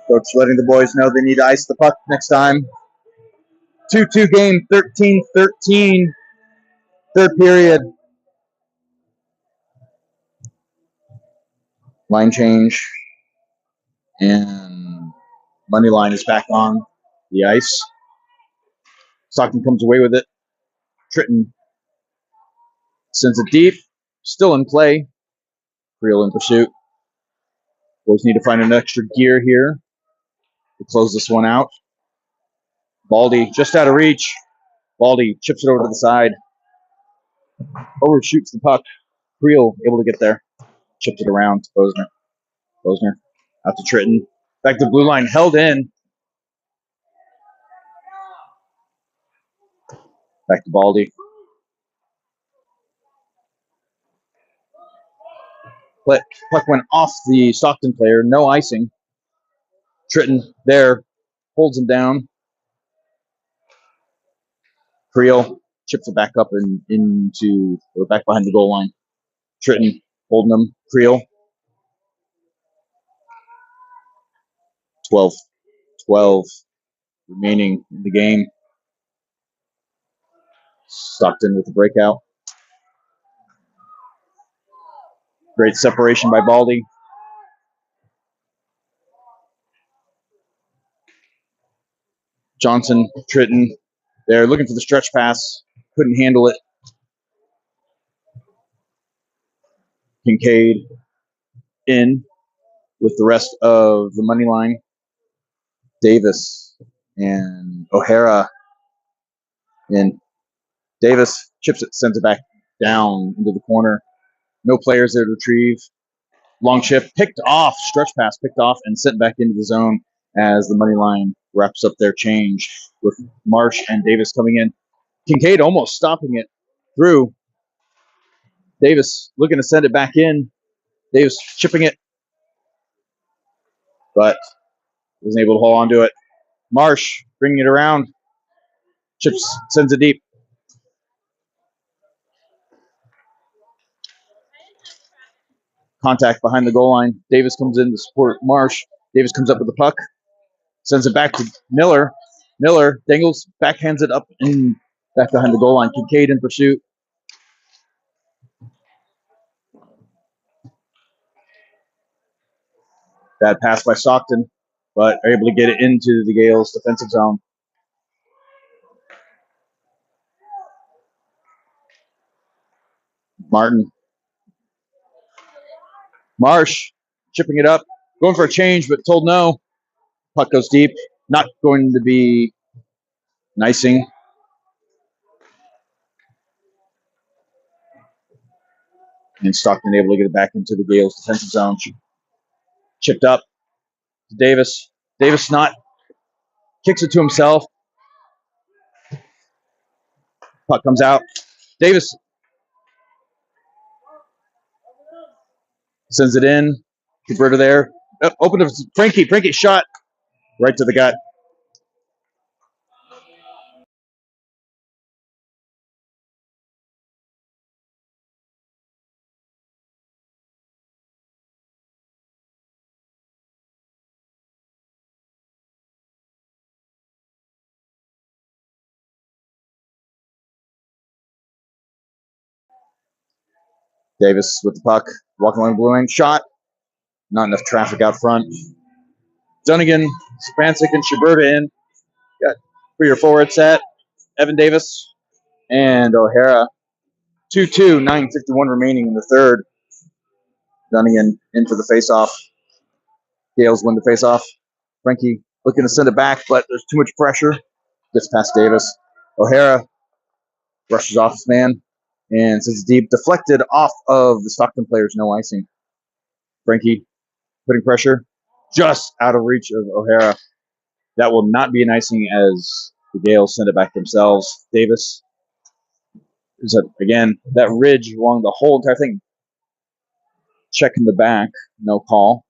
Coach letting the boys know they need to ice the puck next time. 2-2 game, 13-13. Third period. Line change. And money line is back on the ice. Stockton comes away with it. Tritton sends it deep. Still in play. Creel in pursuit. Boys need to find an extra gear here to close this one out. Baldi just out of reach. Baldi chips it over to the side. Overshoots the puck. Creel able to get there. Chips it around to Posner. Posner out to Tritton. Back to blue line. Held in. Back to Baldi. Puck went off the Stockton player. No icing. Tritton there. Holds him down. Creel chips it back up and into back behind the goal line. Tritton holding him. Creel. 12 remaining in the game. Stockton with the breakout. Great separation by Baldi. Johnson, Tritton, they're looking for the stretch pass. Couldn't handle it. Kincaid in with the rest of the money line. Davis and O'Hara in. Davis chips it, sends it back down into the corner. No players there to retrieve. Long shift picked off, stretch pass picked off and sent back into the zone as the money line wraps up their change with Marsh and Davis coming in. Kincaid almost stopping it through. Davis looking to send it back in. Davis chipping it, but wasn't able to hold on to it. Marsh bringing it around. Chips, sends it deep. Contact behind the goal line. Davis comes in to support Marsh. Davis comes up with the puck. Sends it back to Miller. Miller dangles, backhands it up and back behind the goal line. Kincaid in pursuit. Bad pass by Stockton, but are able to get it into the Gales' defensive zone. Martin. Marsh chipping it up. Going for a change, but told no. Puck goes deep. Not going to be icing. And Stockton able to get it back into the Gales' defensive zone. Chipped up to Davis. Davis not. Kicks it to himself. Puck comes out. Davis sends it in. Converter there. Open to Frankie. Frankie shot right to the gut. Davis with the puck, walking along the blue line, shot. Not enough traffic out front. Dunnigan, Spancic, and Schuberta in. Got 3 or 4 at set. Evan Davis and O'Hara. 2-2, 9:51 remaining in the third. Dunnigan in for the faceoff. Gales win the faceoff. Frankie looking to send it back, but there's too much pressure. Gets past Davis. O'Hara rushes off his man and sends it deep. Deflected off of the Stockton players, no icing. Frankie putting pressure just out of reach of O'Hara. That will not be an icing as the Gales send it back themselves. Davis is again that ridge along the whole entire thing. Checking the back, no call.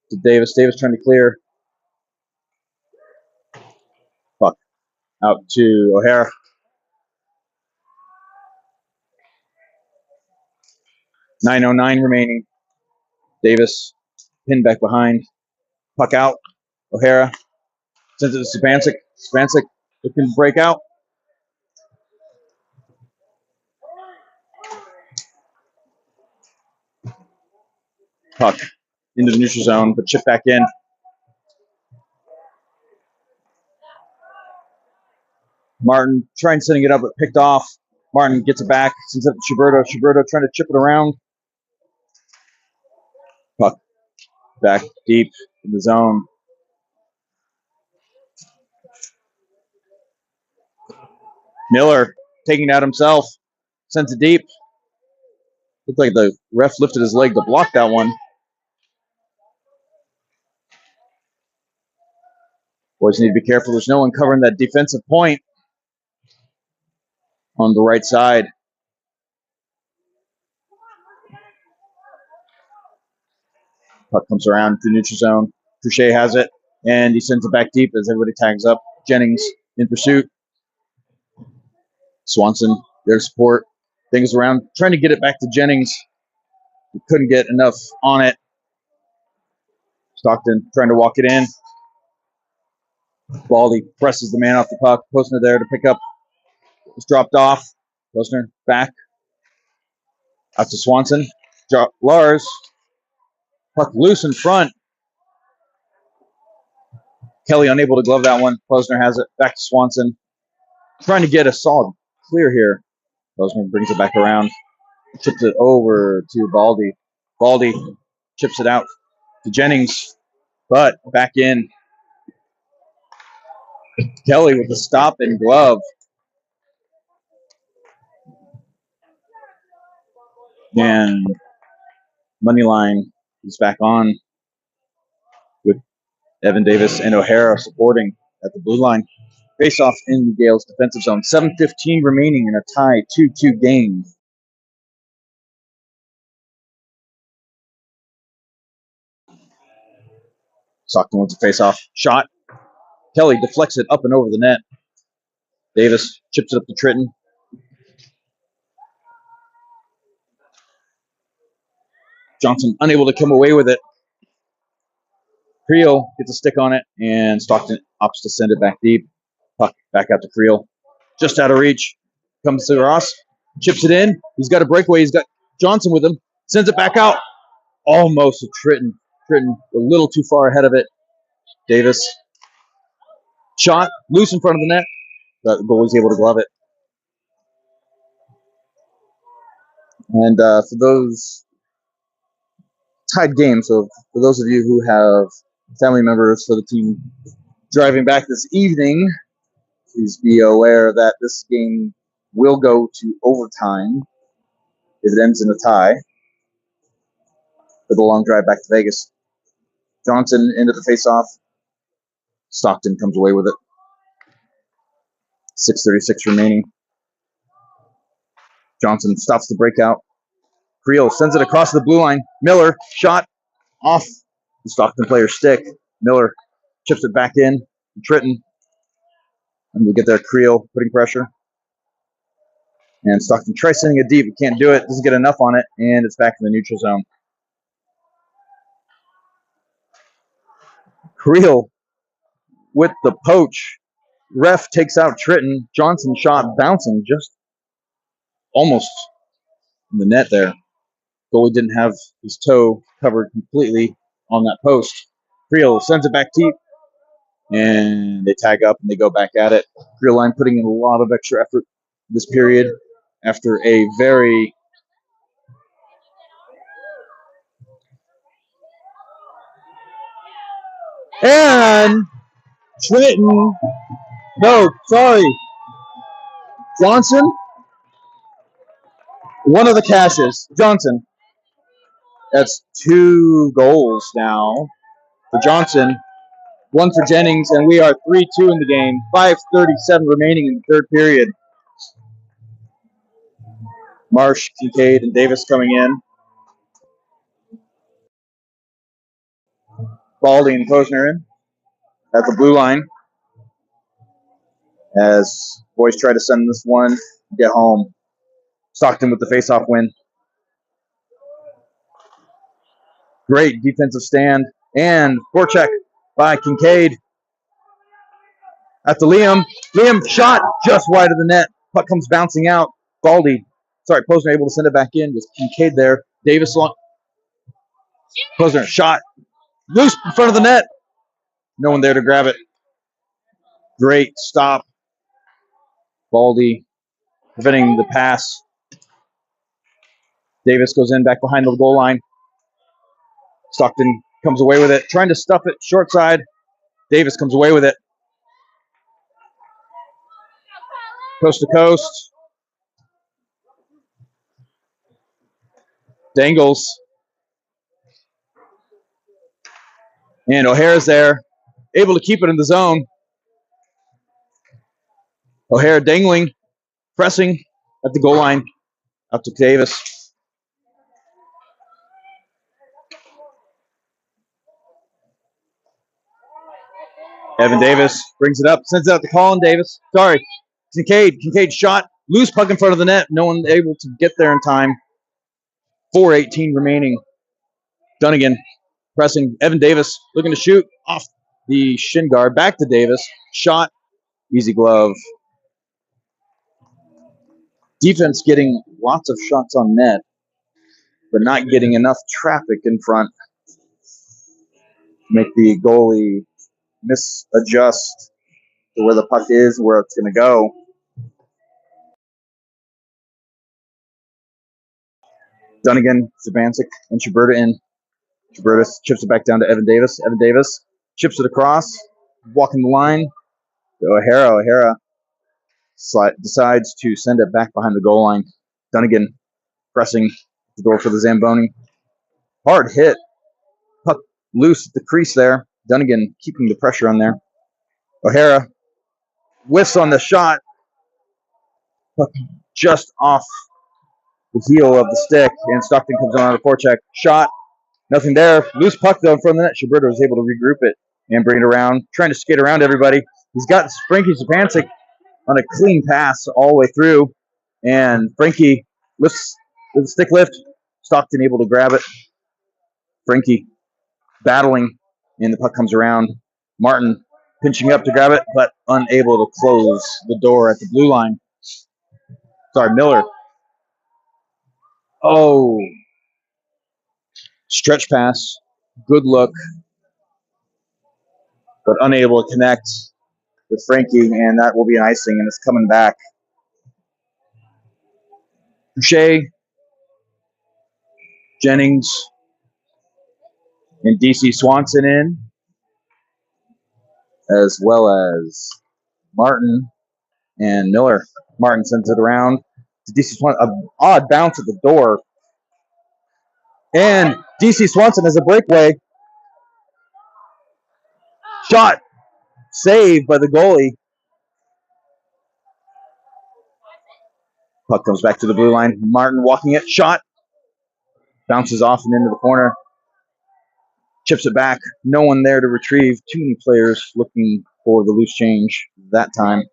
To Davis. Davis trying to clear. Puck out to O'Hara. .909 remaining. Davis pinned back behind. Puck out. O'Hara sends it to Spancic. Spancic looking to break out. Puck into the neutral zone, but chipped back in. Martin trying setting it up, but picked off. Martin gets it back, sends it to Schuberta. Schuberta trying to chip it around. Puck back deep in the zone. Miller taking it out himself. Sends it deep. Looked like the ref lifted his leg to block that one. Boys need to be careful. There's no one covering that defensive point on the right side. Puck comes around to the neutral zone. Cruchet has it, and he sends it back deep as everybody tags up. Jennings in pursuit. Swanson, their support. Things around, trying to get it back to Jennings. He couldn't get enough on it. Stockton trying to walk it in. Baldi presses the man off the puck. Posner there to pick up. It's dropped off. Posner back. Out to Swanson. Lars. Puck loose in front. Kelly unable to glove that one. Posner has it. Back to Swanson. Trying to get a solid clear here. Posner brings it back around. Chips it over to Baldi. Baldi chips it out to Jennings. But back in. Kelly with the stop and glove. And Moneyline is back on with Evan Davis and O'Hara supporting at the blue line. Face off in the Gales defensive zone. 7:15 remaining in a tie 2-2 game. Stockton wants a face off. Shot. Kelly deflects it up and over the net. Davis chips it up to Tritton. Johnson unable to come away with it. Creel gets a stick on it, and Stockton opts to send it back deep. Puck back out to Creel. Just out of reach. Comes to Ross. Chips it in. He's got a breakaway. He's got Johnson with him. Sends it back out. Almost to Tritton. Tritton a little too far ahead of it. Davis. Shot. Loose in front of the net. The goalie's able to glove it. And for those tied games, so for those of you who have family members for the team driving back this evening, please be aware that this game will go to overtime if it ends in a tie for the long drive back to Vegas. Johnson into the faceoff. Stockton comes away with it. 6:36 remaining. Johnson stops the breakout. Creel sends it across the blue line. Miller, shot off the Stockton player's stick. Miller chips it back in. Tritton. And we get there, Creel putting pressure. And Stockton tries sending it deep. He can't do it. Doesn't get enough on it. And it's back in the neutral zone. Creel with the poach. Ref takes out Tritton. Johnson shot bouncing just almost in the net there. Goalie didn't have his toe covered completely on that post. Creel sends it back deep, and they tag up and they go back at it. Creel line putting in a lot of extra effort this period after a very and Trenton. No, sorry, Johnson. One of the caches, Johnson. That's 2 goals now for Johnson. 1 for Jennings, and we are 3-2 in the game. 5:37 remaining in the third period. Marsh, Kincaid, and Davis coming in. Baldi and Posner in at the blue line as boys try to send this one, get home. Stockton with the face-off win. Great defensive stand and forecheck by Kincaid at the Liam. Liam shot just wide of the net. Puck comes bouncing out. Baldi, Posner able to send it back in with Kincaid there. Davis long. Posner shot loose in front of the net. No one there to grab it. Great stop. Baldi preventing the pass. Davis goes in back behind the goal line. Stockton comes away with it, trying to stuff it short side. Davis comes away with it. Coast to coast. Dangles. And O'Hara's there, able to keep it in the zone. O'Hara dangling, pressing at the goal line. Up to Davis. Evan Davis brings it up, sends it out to Colin Davis. Sorry, Kincaid shot, loose puck in front of the net. No one able to get there in time. 4:18 remaining. Dunnigan pressing. Evan Davis looking to shoot off the shin guard. Back to Davis. Shot. Easy glove. Defense getting lots of shots on net, but not getting enough traffic in front to make the goalie misadjust to where the puck is, where it's going to go. Dunnigan, Sabancic, and Schuberta in. Schuberta chips it back down to Evan Davis. Evan Davis chips it across, walking the line. O'Hara decides to send it back behind the goal line. Dunnigan pressing the door for the Zamboni. Hard hit. Puck loose at the crease there. Dunnigan keeping the pressure on there. O'Hara whiffs on the shot. Puck just off the heel of the stick, and Stockton comes on the forecheck. Shot. Nothing there. Loose puck, though, in front of the net. Schuberta was able to regroup it and bring it around, trying to skate around everybody. He's got Frankie Sabancic on a clean pass all the way through, and Frankie lifts with a stick lift. Stockton able to grab it. Frankie battling, and the puck comes around. Martin pinching up to grab it, but unable to close the door at the blue line. Sorry, Miller. Oh, stretch pass. Good look, but unable to connect with Frankie, and that will be an icing, and it's coming back. Cruchet, Jennings, and DC Swanson in, as well as Martin and Miller. Martin sends it around to DC Swanson. An odd bounce at the door. And DC Swanson has a breakaway. Shot. Saved by the goalie. Puck comes back to the blue line. Martin walking it. Shot. Bounces off and into the corner. Chips it back. No one there to retrieve. Too many players looking for the loose change that time.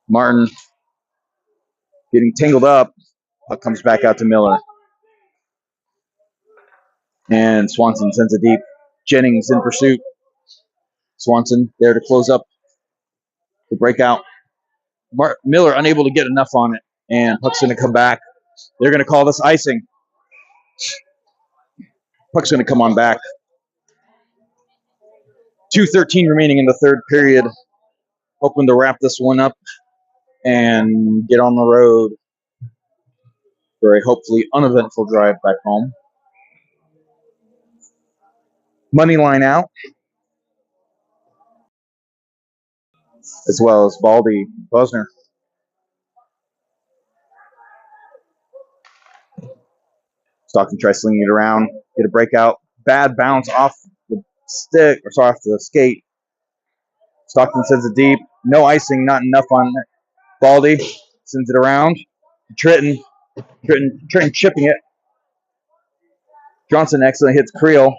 Martin getting tangled up. Puck comes back out to Miller. And Swanson sends it deep. Jennings in pursuit. Swanson there to close up the breakout. Miller unable to get enough on it. And puck's going to come back. They're going to call this icing. Puck's going to come on back. 2:13 remaining in the third period. Hoping to wrap this one up and get on the road for a hopefully uneventful drive back home. Money line out, as well as Baldi, Bosner. Stockton tries slinging it around, get a breakout. Bad bounce off the stick, or sorry, off the skate. Stockton sends it deep. No icing, not enough on it. Baldi sends it around. Tritton chipping it. Johnson excellently hits Creel.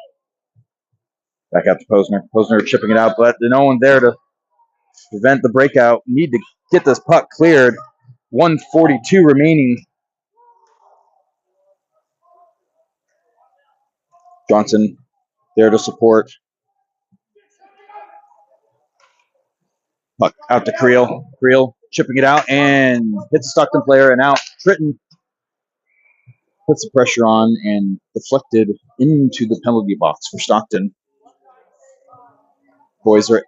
Back out to Posner. Posner chipping it out, but there's no one there to prevent the breakout. Need to get this puck cleared. 1:42 remaining. Johnson there to support. Puck out to Creel. Creel chipping it out and hits the Stockton player and out. Tritton puts the pressure on and deflected into the penalty box for Stockton. Boys are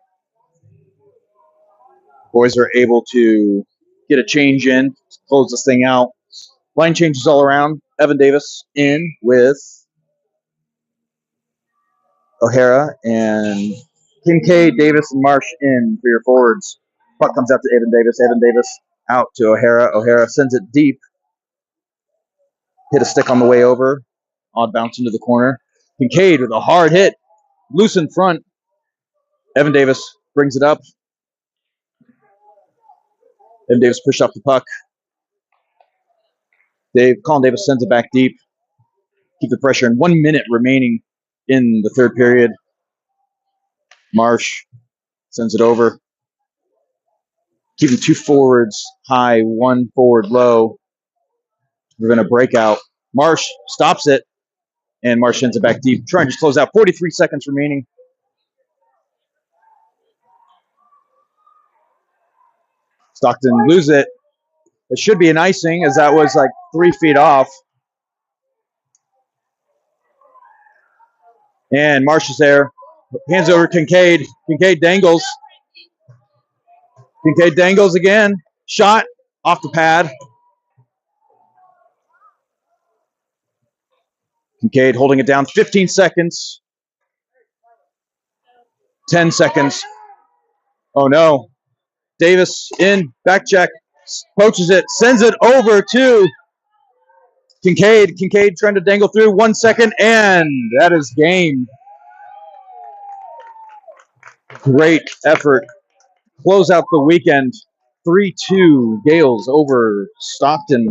able to get a change in, close this thing out. Line changes all around. Evan Davis in with O'Hara and Kincaid, Davis, and Marsh in for your forwards. Puck comes out to Evan Davis. Evan Davis out to O'Hara. O'Hara sends it deep. Hit a stick on the way over. Odd bounce into the corner. Kincaid with a hard hit. Loose in front. Evan Davis brings it up. Evan Davis pushed off the puck. Colin Davis sends it back deep. Keep the pressure in. 1 minute remaining in the third period. Marsh sends it over. Keeping two forwards high, one forward low. We're going to break out. Marsh stops it, and Marsh sends it back deep. Trying to just close out. 43 seconds remaining. Stockton loses it. It should be an icing, as that was like 3 feet off. And Marsh is there. Hands over Kincaid. Kincaid dangles. Kincaid dangles again. Shot off the pad. Kincaid holding it down. 15 seconds. 10 seconds. Oh, no. Davis in. Back check. Poaches it. Sends it over to Kincaid. Kincaid trying to dangle through. 1 second. And that is game. Great effort. Close out the weekend. 3-2 Gales over Stockton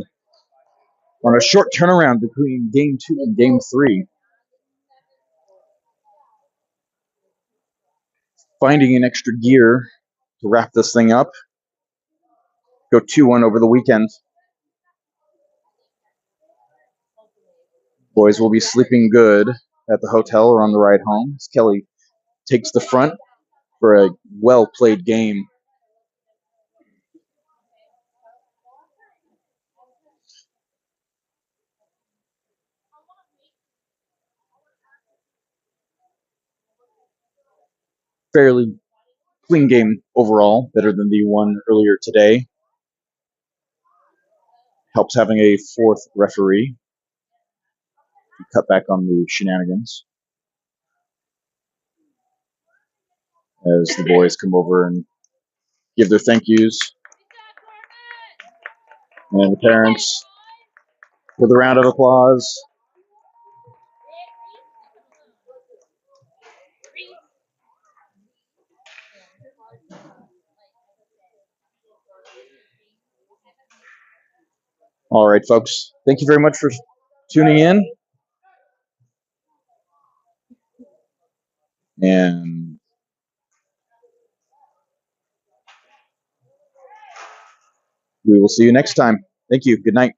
on a short turnaround between game 2 and game 3. Finding an extra gear to wrap this thing up. Go 2-1 over the weekend. Boys will be sleeping good at the hotel or on the ride home as Kelly takes the front for a well-played game. Fairly clean game overall, better than the one earlier today. Helps having a fourth referee to cut back on the shenanigans as the boys come over and give their thank yous. And the parents with a round of applause. All right, folks. Thank you very much for tuning in. And we will see you next time. Thank you. Good night.